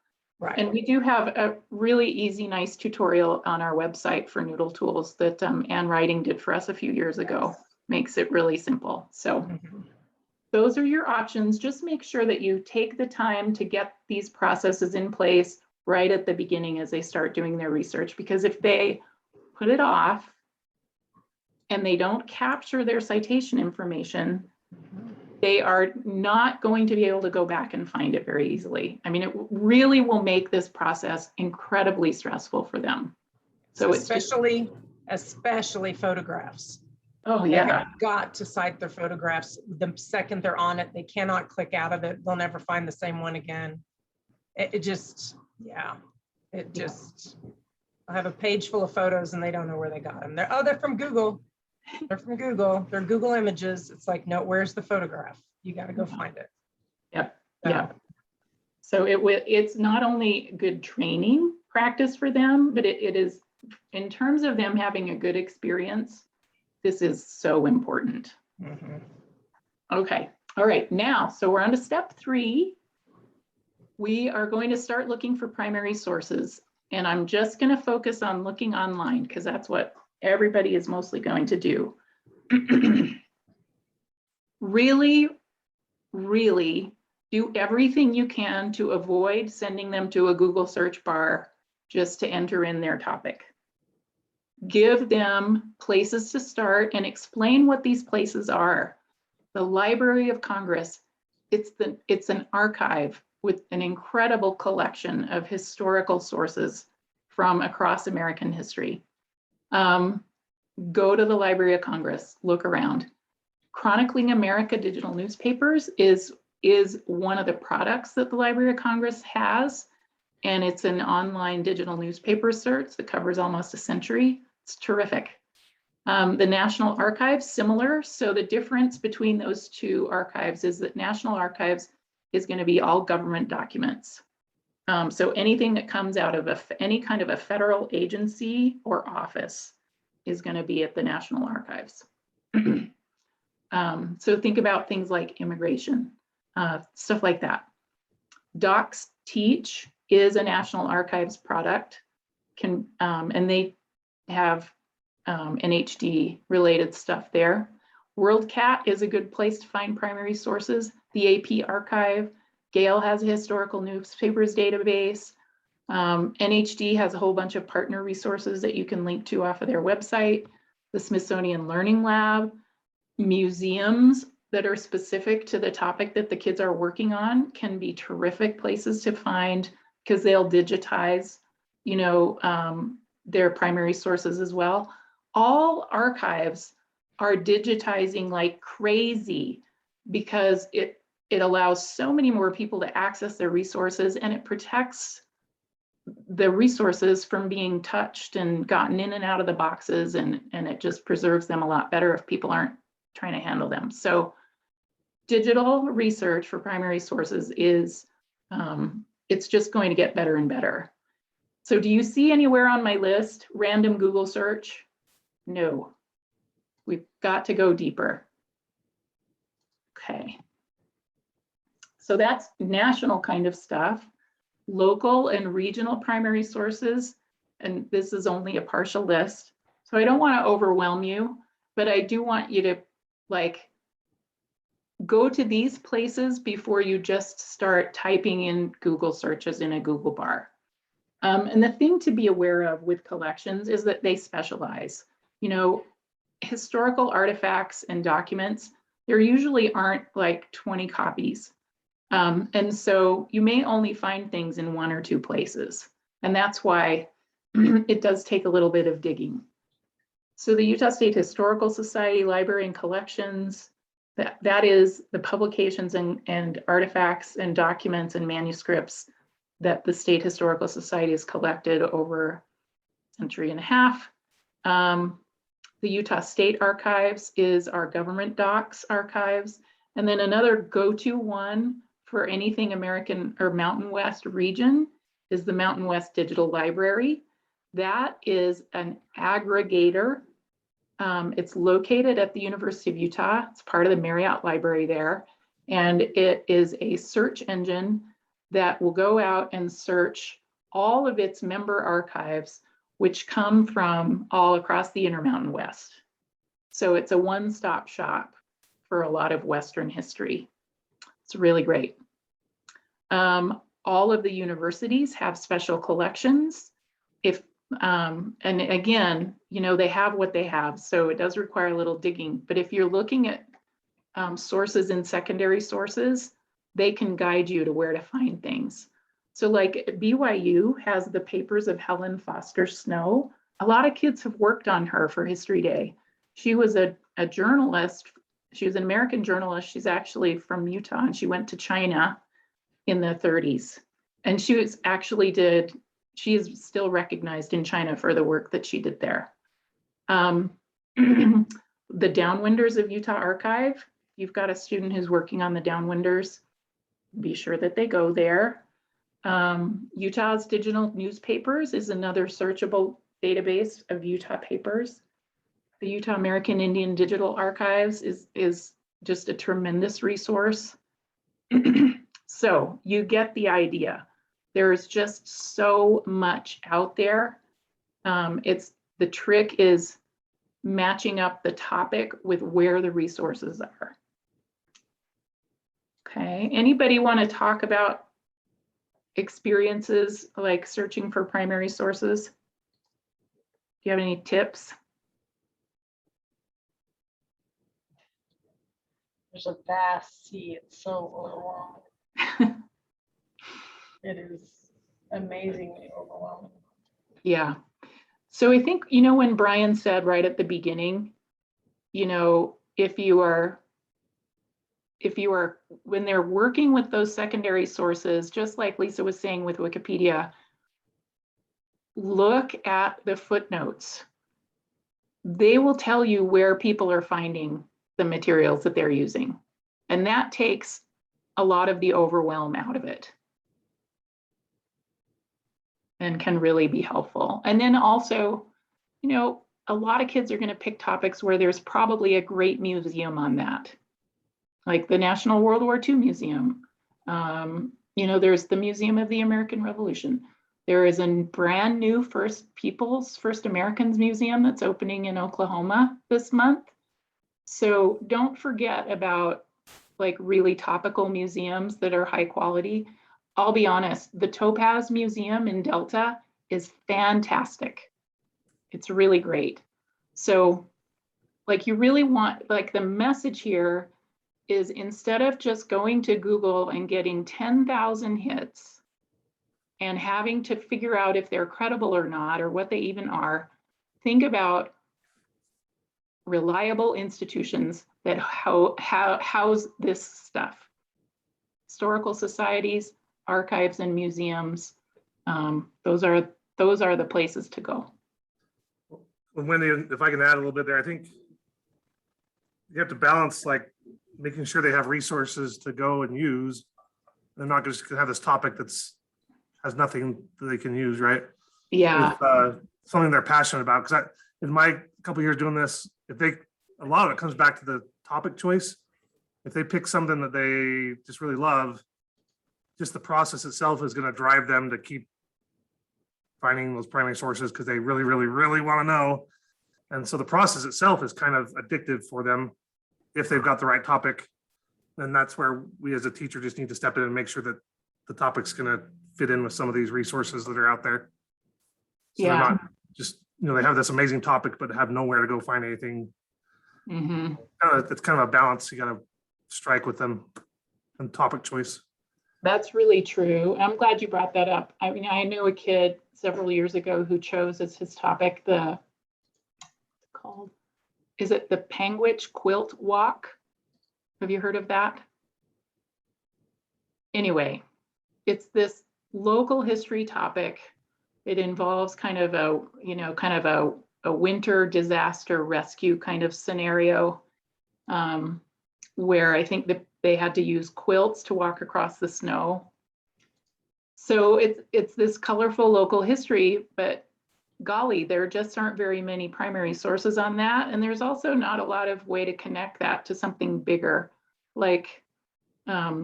Right. And we do have a really easy, nice tutorial on our website for Noodle Tools that Ann Writing did for us a few years ago. Makes it really simple. So those are your options. Just make sure that you take the time to get these processes in place right at the beginning as they start doing their research, because if they put it off and they don't capture their citation information, they are not going to be able to go back and find it very easily. I mean, it really will make this process incredibly stressful for them. So especially photographs. Oh They yeah. have got to cite their photographs. The second they're on it, they cannot click out of it. They'll never find the same one again. It just, I have a page full of photos and they don't know where they got them. They're from Google. They're from Google. They're Google Images. It's like, no, where's the photograph? You got to go find it. Yep. Yeah. So it's not only good training practice for them, but it is, in terms of them having a good experience, this is so important. Okay. All right. Now, so we're on to step 3. We are going to start looking for primary sources. And I'm just going to focus on looking online because that's what everybody is mostly going to do. Really, really do everything you can to avoid sending them to a Google search bar just to enter in their topic. Give them places to start and explain what these places are. The Library of Congress, it's an archive with an incredible collection of historical sources from across American history. Go to the Library of Congress, look around. Chronicling America digital newspapers is is one of the products that the Library of Congress has. And it's an online digital newspaper search that covers almost a century. It's terrific. The National Archives, similar. So the difference between those two archives is that National Archives is going to be all government documents. So anything that comes out of any kind of a federal agency or office is going to be at the National Archives. So think about things like immigration, stuff like that. Docs Teach is a National Archives product, and they have NHD related stuff there. WorldCat is a good place to find primary sources. The AP Archive, Gale has a historical newspapers database. NHD has a whole bunch of partner resources that you can link to off of their website. The Smithsonian Learning Lab, museums that are specific to the topic that the kids are working on can be terrific places to find, because they'll digitize, you know, their primary sources as well. All archives are digitizing like crazy because it allows so many more people to access their resources, and it protects the resources from being touched and gotten in and out of the boxes, and it just preserves them a lot better if people aren't trying to handle them. So digital research for primary sources is, it's just going to get better and better. So do you see anywhere on my list, random Google search? No, we've got to go deeper. Okay. So that's national kind of stuff. Local and regional primary sources, and this is only a partial list. So I don't want to overwhelm you, but I do want you to like go to these places before you just start typing in Google searches in a Google bar. And the thing to be aware of with collections is that they specialize. You know, historical artifacts and documents, there usually aren't like 20 copies. And so you may only find things in 1 or 2 places. And that's why it does take a little bit of digging. So the Utah State Historical Society Library and Collections, that is the publications and artifacts and documents and manuscripts that the State Historical Society has collected over a century and a half. The Utah State Archives is our government docs archives. And then another go-to one for anything American or Mountain West region is the Mountain West Digital Library. That is an aggregator. It's located at the University of Utah. It's part of the Marriott Library there. And it is a search engine that will go out and search all of its member archives, which come from all across the Intermountain West. So it's a one-stop shop for a lot of Western history. It's really great. All of the universities have special collections. And again, you know, they have what they have, so it does require a little digging. But if you're looking at sources in secondary sources, they can guide you to where to find things. So like BYU has the papers of Helen Foster Snow. A lot of kids have worked on her for History Day. She was a journalist. She was an American journalist. She's actually from Utah, and she went to China in the 30s. And she is still recognized in China for the work that she did there. The Downwinders of Utah Archive, you've got a student who's working on the Downwinders, be sure that they go there. Utah's Digital Newspapers is another searchable database of Utah papers. The Utah American Indian Digital Archives is just a tremendous resource. So you get the idea. There's just so much out there. The trick is matching up the topic with where the resources are. Okay, anybody want to talk about experiences like searching for primary sources? Do you have any tips? There's a vast sea. It's so overwhelming. It is amazingly overwhelming. Yeah. So I think, you know, when Brian said right at the beginning, you know, if you are when they're working with those secondary sources, just like Lisa was saying with Wikipedia, look at the footnotes. They will tell you where people are finding the materials that they're using. And that takes a lot of the overwhelm out of it and can really be helpful. And then also, a lot of kids are going to pick topics where there's probably a great museum on that, like the National World War II Museum. There's the Museum of the American Revolution. There is a brand new First Americans Museum that's opening in Oklahoma this month. So don't forget about like really topical museums that are high quality. I'll be honest, the Topaz Museum in Delta is fantastic. It's really great. So like you really want, like the message here is instead of just going to Google and getting 10,000 hits and having to figure out if they're credible or not, or what they even are, think about reliable institutions that house this stuff. Historical societies, archives, and museums. Those are the places to go. Well, Wendy, if I can add a little bit there, I think you have to balance like making sure they have resources to go and use. They're not just gonna have this topic has nothing that they can use, right? Yeah. With, something they're passionate about. Because in my couple years doing this, a lot of it comes back to the topic choice. If they pick something that they just really love, just the process itself is going to drive them to keep finding those primary sources because they really, really, really want to know. And so the process itself is kind of addictive for them if they've got the right topic. And that's where we as a teacher just need to step in and make sure that the topic's going to fit in with some of these resources that are out there. So they're not just, they have this amazing topic, but have nowhere to go find anything. Mm-hmm. It's kind of a balance you got to strike with them and topic choice. That's really true. I'm glad you brought that up. I mean, I knew a kid several years ago who chose as his topic is it the Panguitch Quilt Walk? Have you heard of that? Anyway, it's this local history topic. It involves kind of a winter disaster rescue kind of scenario where I think that they had to use quilts to walk across the snow. So it's this colorful local history, but golly, there just aren't very many primary sources on that. And there's also not a lot of way to connect that to something bigger, like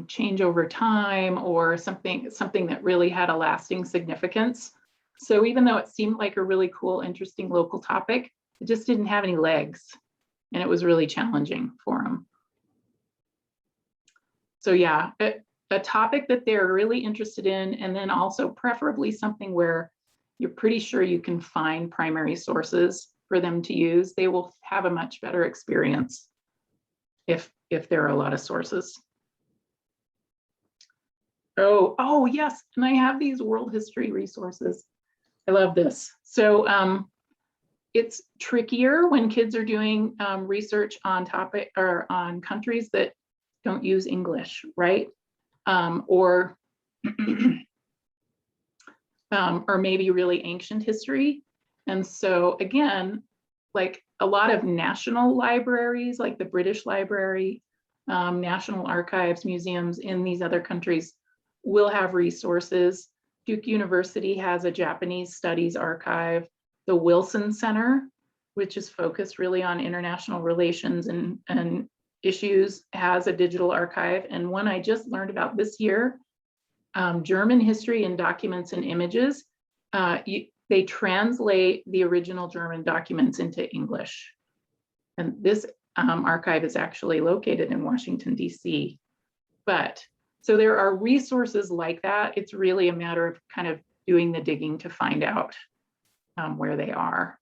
change over time or something that really had a lasting significance. So even though it seemed like a really cool, interesting local topic, it just didn't have any legs. And it was really challenging for them. So yeah, a topic that they're really interested in, and then also preferably something where you're pretty sure you can find primary sources for them to use. They will have a much better experience if there are a lot of sources. Oh yes, and I have these world history resources. I love this. So it's trickier when kids are doing research on topic or on countries that don't use English, right? Or maybe really ancient history. And so again, like a lot of national libraries, like the British Library, National Archives, museums in these other countries will have resources. Duke University has a Japanese Studies archive. The Wilson Center, which is focused really on international relations and issues, has a digital archive. And one I just learned about this year, German History in Documents and Images, they translate the original German documents into English. And this archive is actually located in Washington, DC. So there are resources like that. It's really a matter of kind of doing the digging to find out where they are.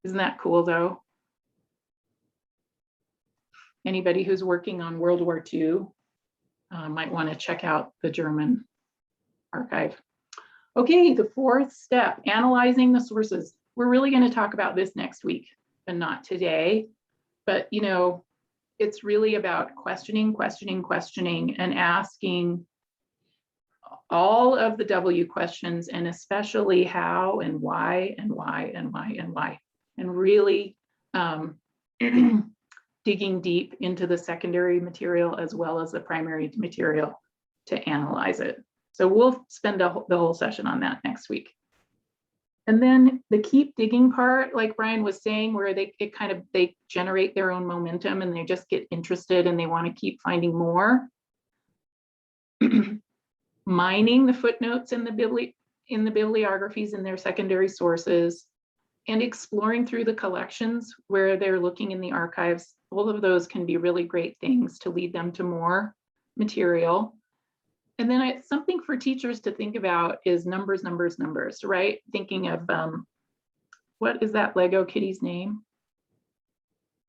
Isn't that cool though? Anybody who's working on World War II might want to check out the German archive. Okay, the fourth step, analyzing the sources. We're really going to talk about this next week and not today. But it's really about questioning, and asking all of the W questions, and especially how and why and why and why and why, and really digging deep into the secondary material as well as the primary material to analyze it. So we'll spend the whole session on that next week. And then the keep digging part, like Brian was saying, where they generate their own momentum and they just get interested and they want to keep finding more. Mining the footnotes in the bibliographies in their secondary sources, and exploring through the collections where they're looking in the archives. All of those can be really great things to lead them to more material. And then something for teachers to think about is numbers, right? Thinking of, what is that Lego kitty's name?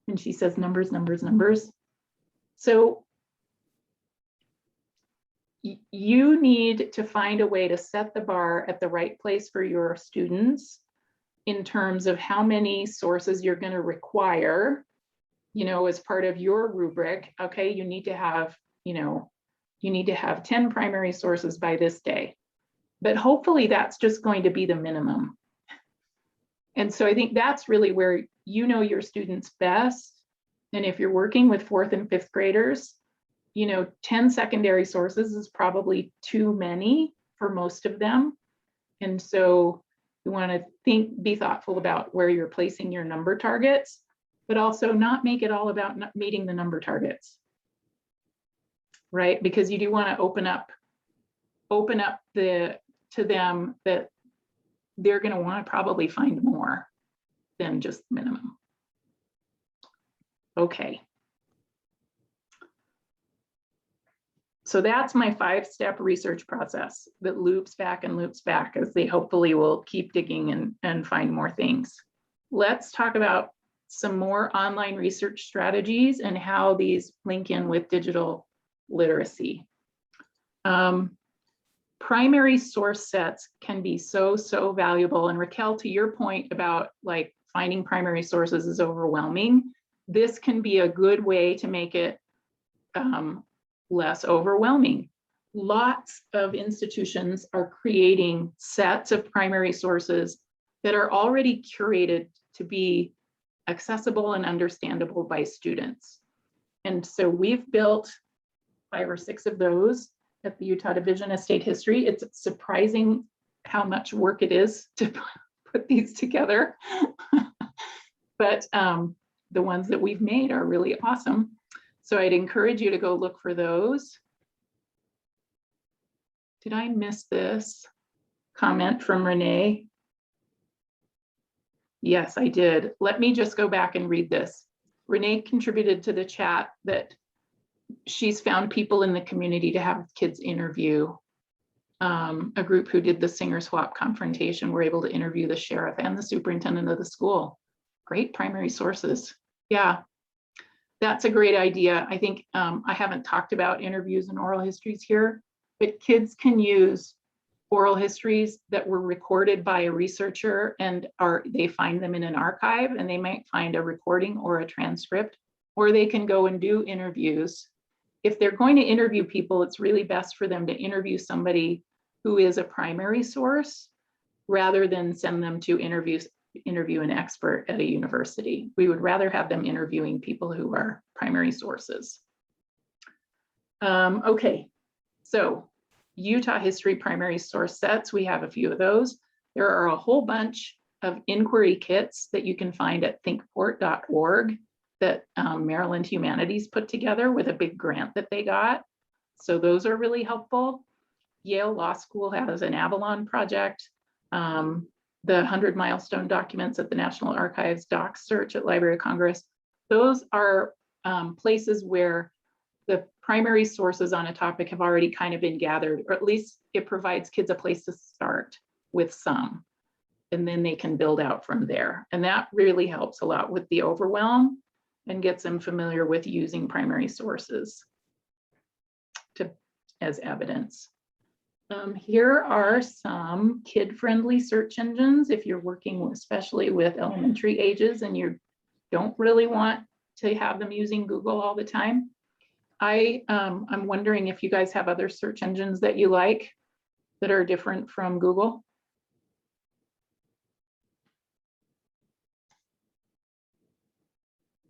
And she says numbers. So you need to find a way to set the bar at the right place for your students in terms of how many sources you're going to require, as part of your rubric. Okay, you need to have, you need to have 10 primary sources by this day, but hopefully that's just going to be the minimum. And so I think that's really where your students best. And if you're working with 4th and 5th graders, 10 secondary sources is probably too many for most of them. And so you want to be thoughtful about where you're placing your number targets, but also not make it all about not meeting the number targets, right? Because you do want to open up to them that they're going to want to probably find more than just minimum. Okay. So that's my 5-step research process that loops back as they hopefully will keep digging and find more things. Let's talk about some more online research strategies and how these link in with digital literacy. Primary source sets can be so valuable. And Raquel, to your point about like finding primary sources is overwhelming, this can be a good way to make it less overwhelming. Lots of institutions are creating sets of primary sources that are already curated to be accessible and understandable by students. And so we've built 5 or 6 of those at the Utah Division of State History. It's surprising how much work it is to put these together. But the ones that we've made are really awesome. So I'd encourage you to go look for those. Did I miss this comment from Renee? Yes, I did. Let me just go back and read this. Renee contributed to the chat that she's found people in the community to have kids interview. A group who did the Singer Swap confrontation were able to interview the sheriff and the superintendent of the school. Great primary sources. Yeah. That's a great idea. I think I haven't talked about interviews and oral histories here, but kids can use oral histories that were recorded by a researcher and they find them in an archive, and they might find a recording or a transcript, or they can go and do interviews. If they're going to interview people, it's really best for them to interview somebody who is a primary source rather than send them to interview an expert at a university. We would rather have them interviewing people who are primary sources. Okay, so Utah history primary source sets, we have a few of those. There are a whole bunch of inquiry kits that you can find at thinkport.org that Maryland Humanities put together with a big grant that they got. So those are really helpful. Yale Law School has an Avalon project. The 100 milestone documents at the National Archives, Doc Search at Library of Congress. Those are places where the primary sources on a topic have already kind of been gathered, or at least it provides kids a place to start with some, and then they can build out from there. And that really helps a lot with the overwhelm and gets them familiar with using primary sources as evidence. Here are some kid-friendly search engines if you're working especially with elementary ages and you don't really want to have them using Google all the time. I'm wondering if you guys have other search engines that you like that are different from Google.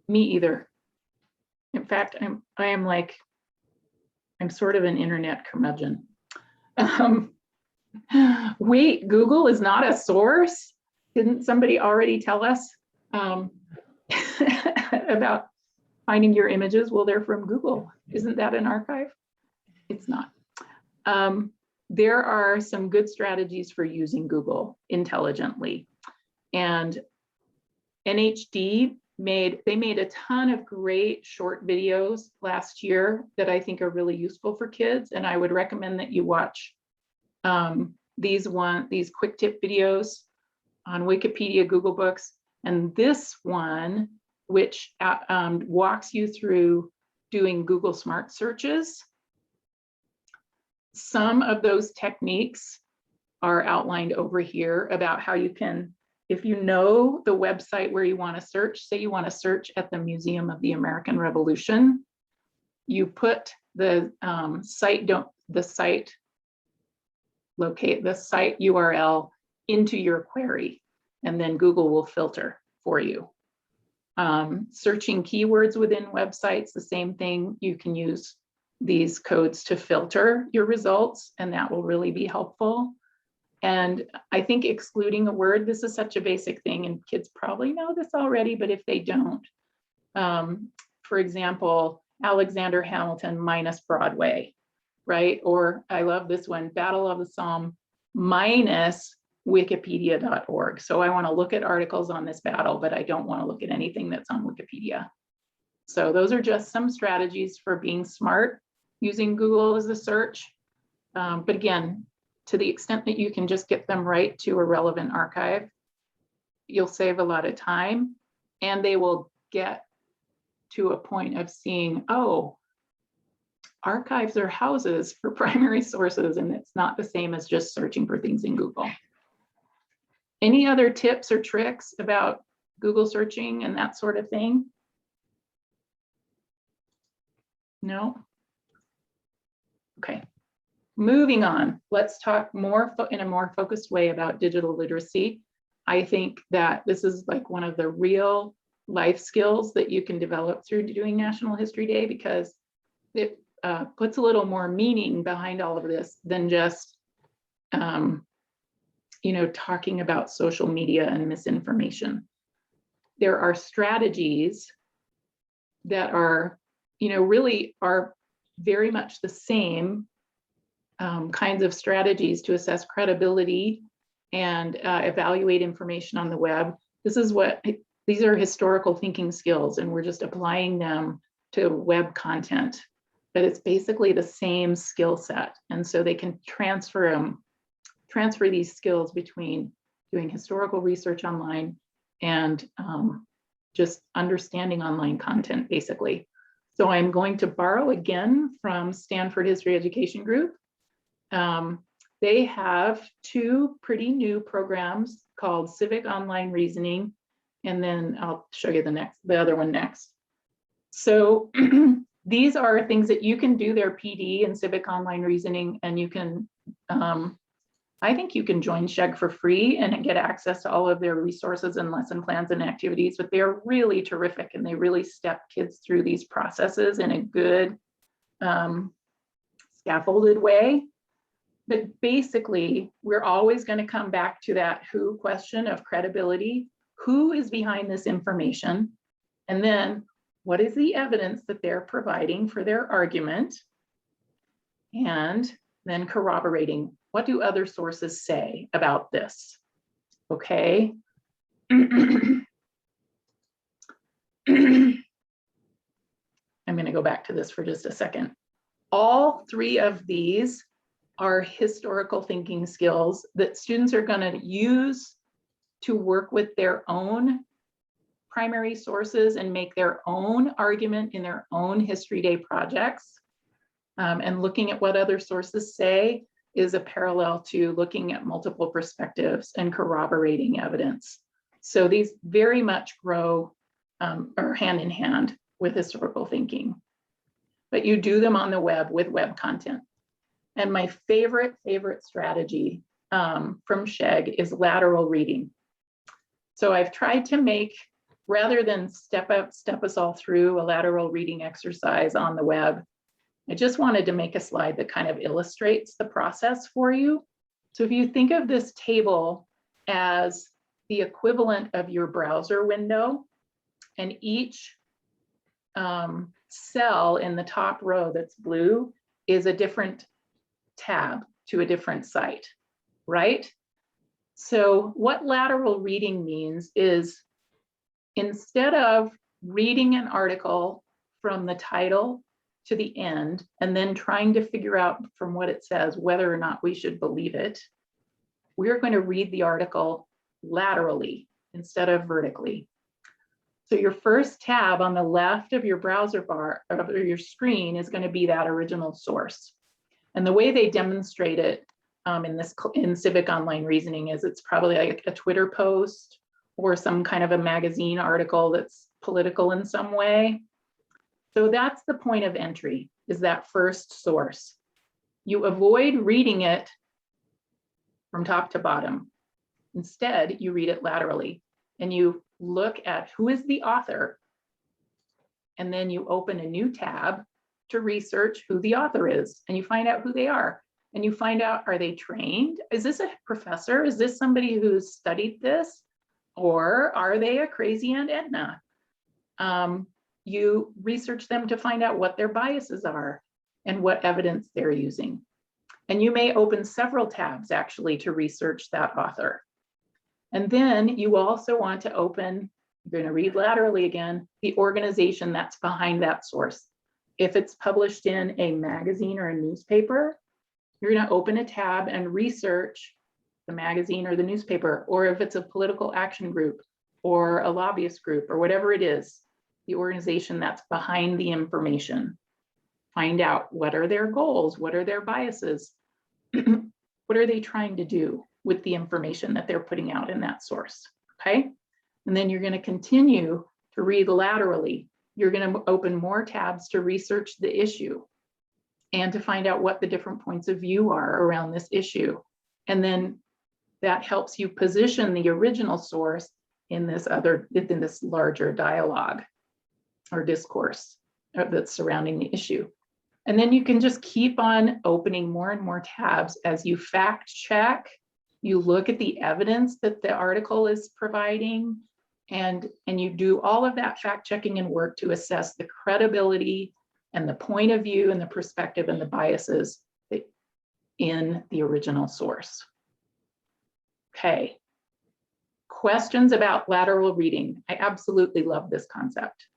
Me either. In fact, I'm sort of an internet curmudgeon. Wait, Google is not a source? Didn't somebody already tell us about finding your images? Well, they're from Google. Isn't that an archive? It's not. There are some good strategies for using Google intelligently. And NHD made a ton of great short videos last year that I think are really useful for kids. And I would recommend that you watch these quick tip videos on Wikipedia, Google Books, and this one, which walks you through doing Google Smart searches. Some of those techniques are outlined over here about how you can, if you know the website where you want to search, say you want to search at the Museum of the American Revolution, you put the site URL into your query, and then Google will filter for you. Searching keywords within websites, the same thing. You can use these codes to filter your results, and that will really be helpful. And I think excluding a word, this is such a basic thing, and kids probably know this already, but if they don't, for example, Alexander Hamilton minus Broadway, right? Or I love this one, Battle of the Somme minus wikipedia.org. So I want to look at articles on this battle, but I don't want to look at anything that's on Wikipedia. So those are just some strategies for being smart using Google as a search. But again, to the extent that you can just get them right to a relevant archive, you'll save a lot of time, and they will get to a point of seeing, oh, archives are houses for primary sources, and it's not the same as just searching for things in Google. Any other tips or tricks about Google searching and that sort of thing? No? Okay. Moving on, let's talk more in a more focused way about digital literacy. I think that this is like one of the real life skills that you can develop through doing National History Day, because it puts a little more meaning behind all of this than just talking about social media and misinformation. There are strategies that are, really are very much the same kinds of strategies to assess credibility and evaluate information on the web. These are historical thinking skills, and we're just applying them to web content, but it's basically the same skill set. And so they can transfer these skills between doing historical research online and just understanding online content, basically. So I'm going to borrow again from Stanford History Education Group. They have two pretty new programs called Civic Online Reasoning, and then I'll show you the other one next. So these are things that you can do their PD and Civic Online Reasoning, and you can, I think you can join SHEG for free and get access to all of their resources and lesson plans and activities, but they're really terrific, and they really step kids through these processes in a good scaffolded way. But basically, we're always going to come back to that who question of credibility. Who is behind this information? And then what is the evidence that they're providing for their argument? And then corroborating, what do other sources say about this? Okay. I'm going to go back to this for just a second. All three of these are historical thinking skills that students are going to use to work with their own primary sources and make their own argument in their own History Day projects. And looking at what other sources say is a parallel to looking at multiple perspectives and corroborating evidence. So these very much grow or hand in hand with historical thinking. But you do them on the web with web content. And my favorite strategy from SHEG is lateral reading. So I've tried to make, rather than step us all through a lateral reading exercise on the web, I just wanted to make a slide that kind of illustrates the process for you. So if you think of this table as the equivalent of your browser window, and each cell in the top row that's blue is a different tab to a different site, right? So what lateral reading means is, instead of reading an article from the title to the end and then trying to figure out from what it says whether or not we should believe it, we're going to read the article laterally instead of vertically. So your first tab on the left of your browser bar or your screen is going to be that original source. And the way they demonstrate it in Civic Online Reasoning is it's probably like a Twitter post or some kind of a magazine article that's political in some way. So that's the point of entry, is that first source. You avoid reading it from top to bottom. Instead, you read it laterally and you look at who is the author, and then you open a new tab to research who the author is, and you find out who they are. And you find out, are they trained? Is this a professor? Is this somebody who's studied this? Or are they a crazy Aunt Edna? You research them to find out what their biases are and what evidence they're using. And you may open several tabs actually to research that author. And then you also want to open, you're going to read laterally again, the organization that's behind that source. If it's published in a magazine or a newspaper, you're going to open a tab and research the magazine or the newspaper, or if it's a political action group or a lobbyist group or whatever it is, the organization that's behind the information. Find out, what are their goals? What are their biases? What are they trying to do with the information that they're putting out in that source, okay? And then you're going to continue to read laterally. You're going to open more tabs to research the issue and to find out what the different points of view are around this issue. And then that helps you position the original source in this larger dialogue or discourse that's surrounding the issue. And then you can just keep on opening more and more tabs as you fact check, you look at the evidence that the article is providing, and you do all of that fact checking and work to assess the credibility and the point of view and the perspective and the biases in the original source. Okay. Questions about lateral reading? I absolutely love this concept.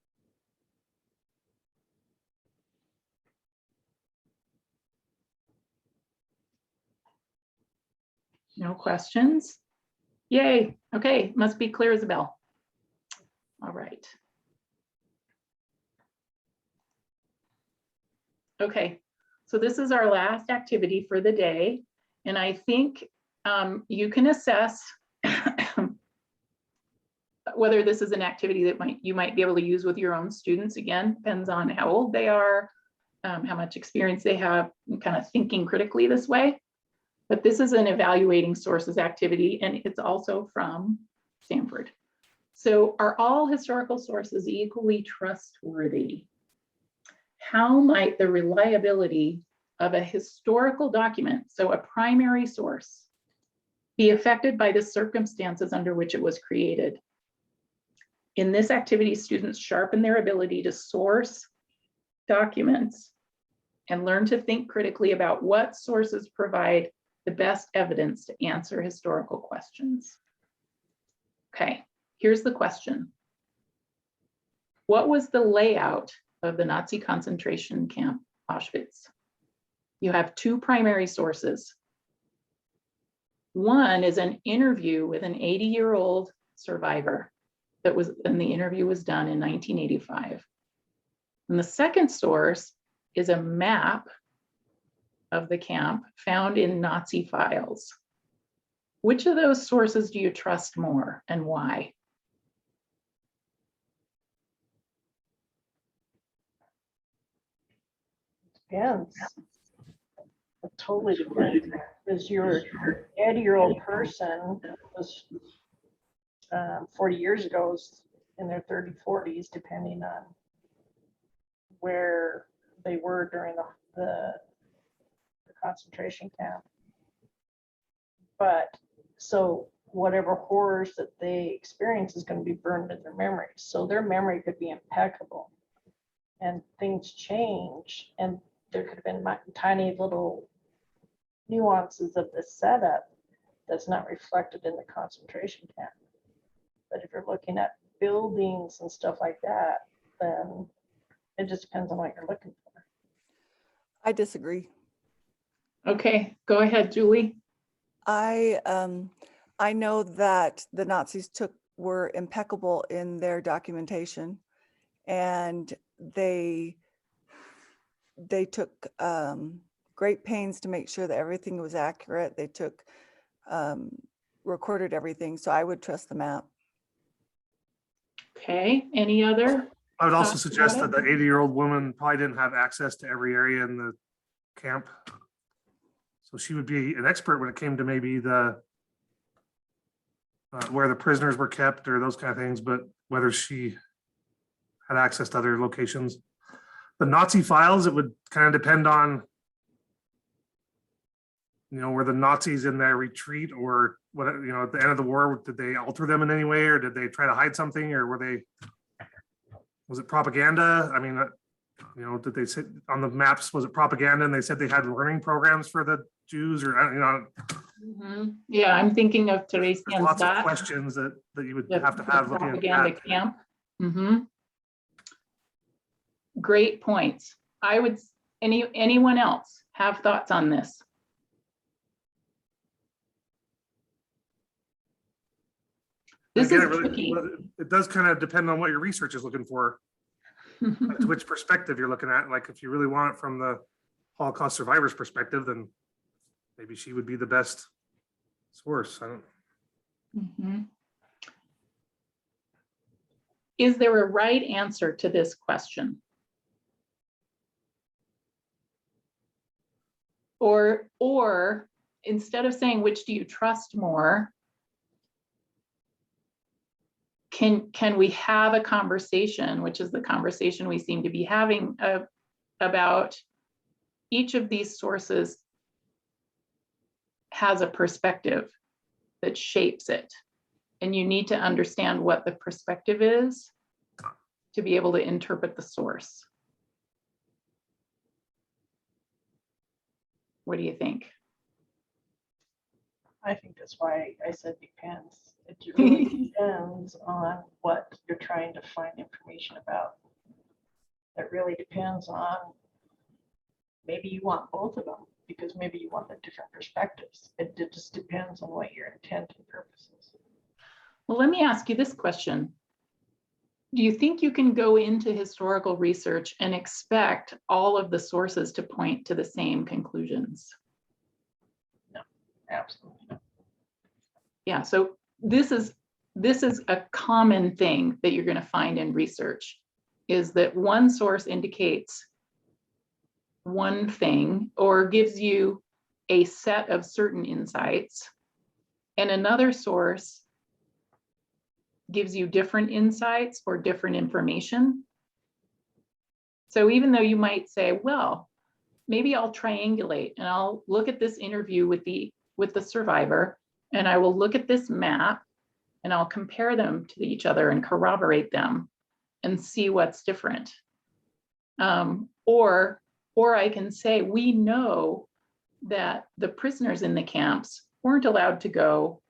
No questions? Yay. Okay, must be clear as a bell. All right. Okay, so this is our last activity for the day. And I think you can assess whether this is an activity that you might be able to use with your own students. Again, depends on how old they are, how much experience they have, and kind of thinking critically this way. But this is an evaluating sources activity, and it's also from Stanford. So are all historical sources equally trustworthy? How might the reliability of a historical document, so a primary source, be affected by the circumstances under which it was created? In this activity, students sharpen their ability to source documents and learn to think critically about what sources provide the best evidence to answer historical questions. Okay, here's the question. What was the layout of the Nazi concentration camp, Auschwitz? You have two primary sources. One is an interview with an 80-year-old survivor and the interview was done in 1985. And the second source is a map of the camp found in Nazi files. Which of those sources do you trust more and why? depends. It totally depends. Because your 80-year-old person was 40 years ago was in their 30s, 40s, depending on where they were during the concentration camp. But so whatever horrors that they experience is going to be burned in their memory. So their memory could be impeccable, and things change, and there could have been tiny little nuances of the setup that's not reflected in the concentration camp. But if you're looking at buildings and stuff like that, then it just depends on what you're looking for. I disagree. Okay, go ahead, Julie. I know that the Nazis were impeccable in their documentation, and they took great pains to make sure that everything was accurate. They recorded everything, so I would trust the map. Okay, any other? I would also suggest that the 80-year-old woman probably didn't have access to every area in the camp. So she would be an expert when it came to maybe the where the prisoners were kept or those kind of things, but whether she had access to other locations. The Nazi files, it would kind of depend on, were the Nazis in their retreat, or what, at the end of the war, did they alter them in any way, or did they try to hide something, or was it propaganda? I mean, did they say on the maps, was it propaganda and they said they had learning programs for the Jews, or, Yeah, I'm thinking of Teresa there's lots of questions that you would have to have looking propaganda at. camp. Great points. I would, anyone else have thoughts on this? This Again, is tricky. it does kind of depend on what your research is looking for, like to which perspective you're looking at. Like if you really want it from the Holocaust survivors perspective, then maybe she would be the best source. I don't. Is there a right answer to this question? Or instead of saying which do you trust more, can we have a conversation, which is the conversation we seem to be having, about each of these sources has a perspective that shapes it, and you need to understand what the perspective is to be able to interpret the source. What do you think? I think that's why I said depends. It really depends on what you're trying to find information about. It really depends on, maybe you want both of them because maybe you want the different perspectives. It just depends on what your intent and purpose is. Well, let me ask you this question. Do you think you can go into historical research and expect all of the sources to point to the same conclusions? No, absolutely not. Yeah, so this is a common thing that you're going to find in research, is that one source indicates one thing or gives you a set of certain insights, and another source gives you different insights or different information. So even though you might say, well, maybe I'll triangulate and I'll look at this interview with the survivor, and I will look at this map and I'll compare them to each other and corroborate them and see what's different. Or I can say, we know that the prisoners in the camps weren't allowed to go,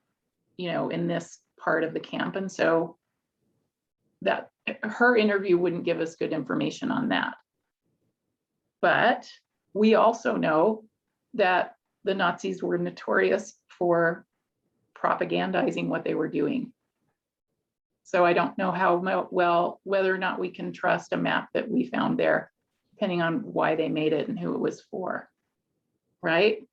in this part of the camp. And so that her interview wouldn't give us good information on that. But we also know that the Nazis were notorious for propagandizing what they were doing. So I don't know how well, whether or not we can trust a map that we found there, depending on why they made it and who it was for, right?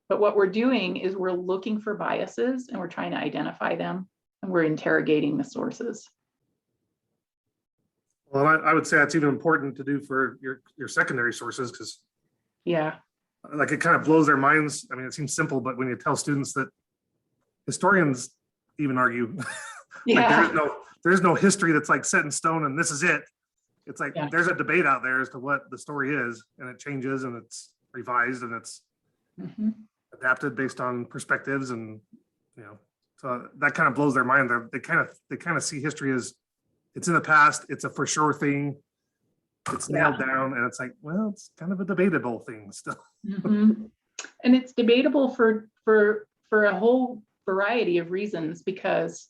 But what we're doing is we're looking for biases and we're trying to identify them, and we're interrogating the sources. Well, I would say that's even important to do for your secondary sources, because Yeah, like it kind of blows their minds. I mean, it seems simple, but when you tell students that historians even argue, like yeah, there's no history that's like set in stone and this is it. It's like Yeah. there's a debate out there as to what the story is, and it changes and it's revised and it's Mhm. adapted based on perspectives, and so that kind of blows their mind. They kind of see history as it's in the past, it's a for sure thing, it's nailed down, and it's like, well, it's kind of a debatable thing still. Mhm. And it's debatable for a whole variety of reasons, because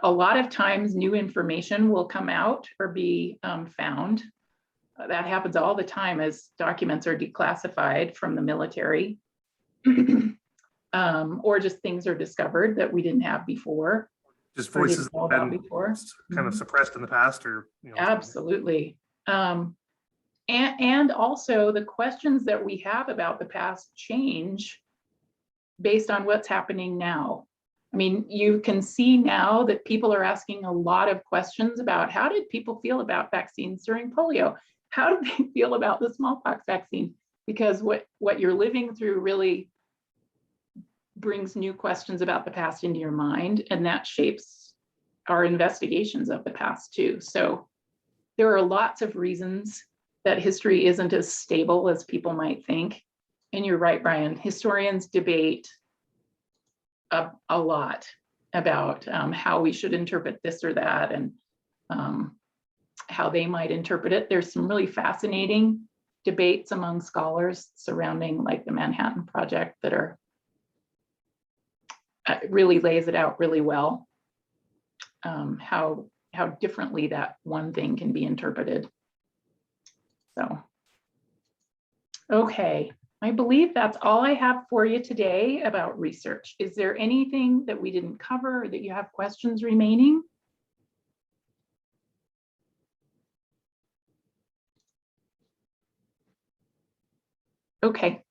a lot of times new information will come out or be found. That happens all the time as documents are declassified from the military. Or just things are discovered that we didn't have before. Just or voices didn't know that about have been before. kind of Mhm. suppressed in the past, or Absolutely. And also the questions that we have about the past change based on what's happening now. I mean, you can see now that people are asking a lot of questions about how did people feel about vaccines during polio? How did they feel about the smallpox vaccine? Because what you're living through really brings new questions about the past into your mind, and that shapes our investigations of the past too. So there are lots of reasons that history isn't as stable as people might think. And you're right, Brian, historians debate a lot about how we should interpret this or that, and how they might interpret it. There's some really fascinating debates among scholars surrounding like the Manhattan Project that are really lays it out really well, how differently that one thing can be interpreted. So, okay, I believe that's all I have for you today about research. Is there anything that we didn't cover or that you have questions remaining? Okay,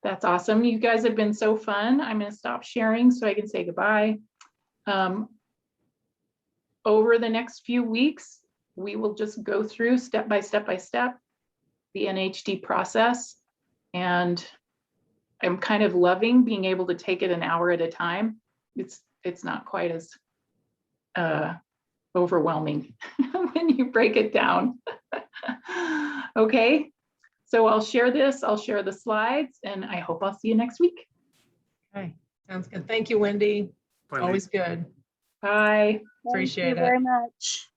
that's awesome. You guys have been so fun. I'm going to stop sharing so I can say goodbye. Over the next few weeks, we will just go through step by step the NHD process. And I'm kind of loving being able to take it an hour at a time. It's not quite as overwhelming when you break it down. Okay, so I'll share this, I'll share the slides, and I hope I'll see you next week. Okay, sounds good. Thank you, Wendy. Always good. Bye. Appreciate it. Thank you very much.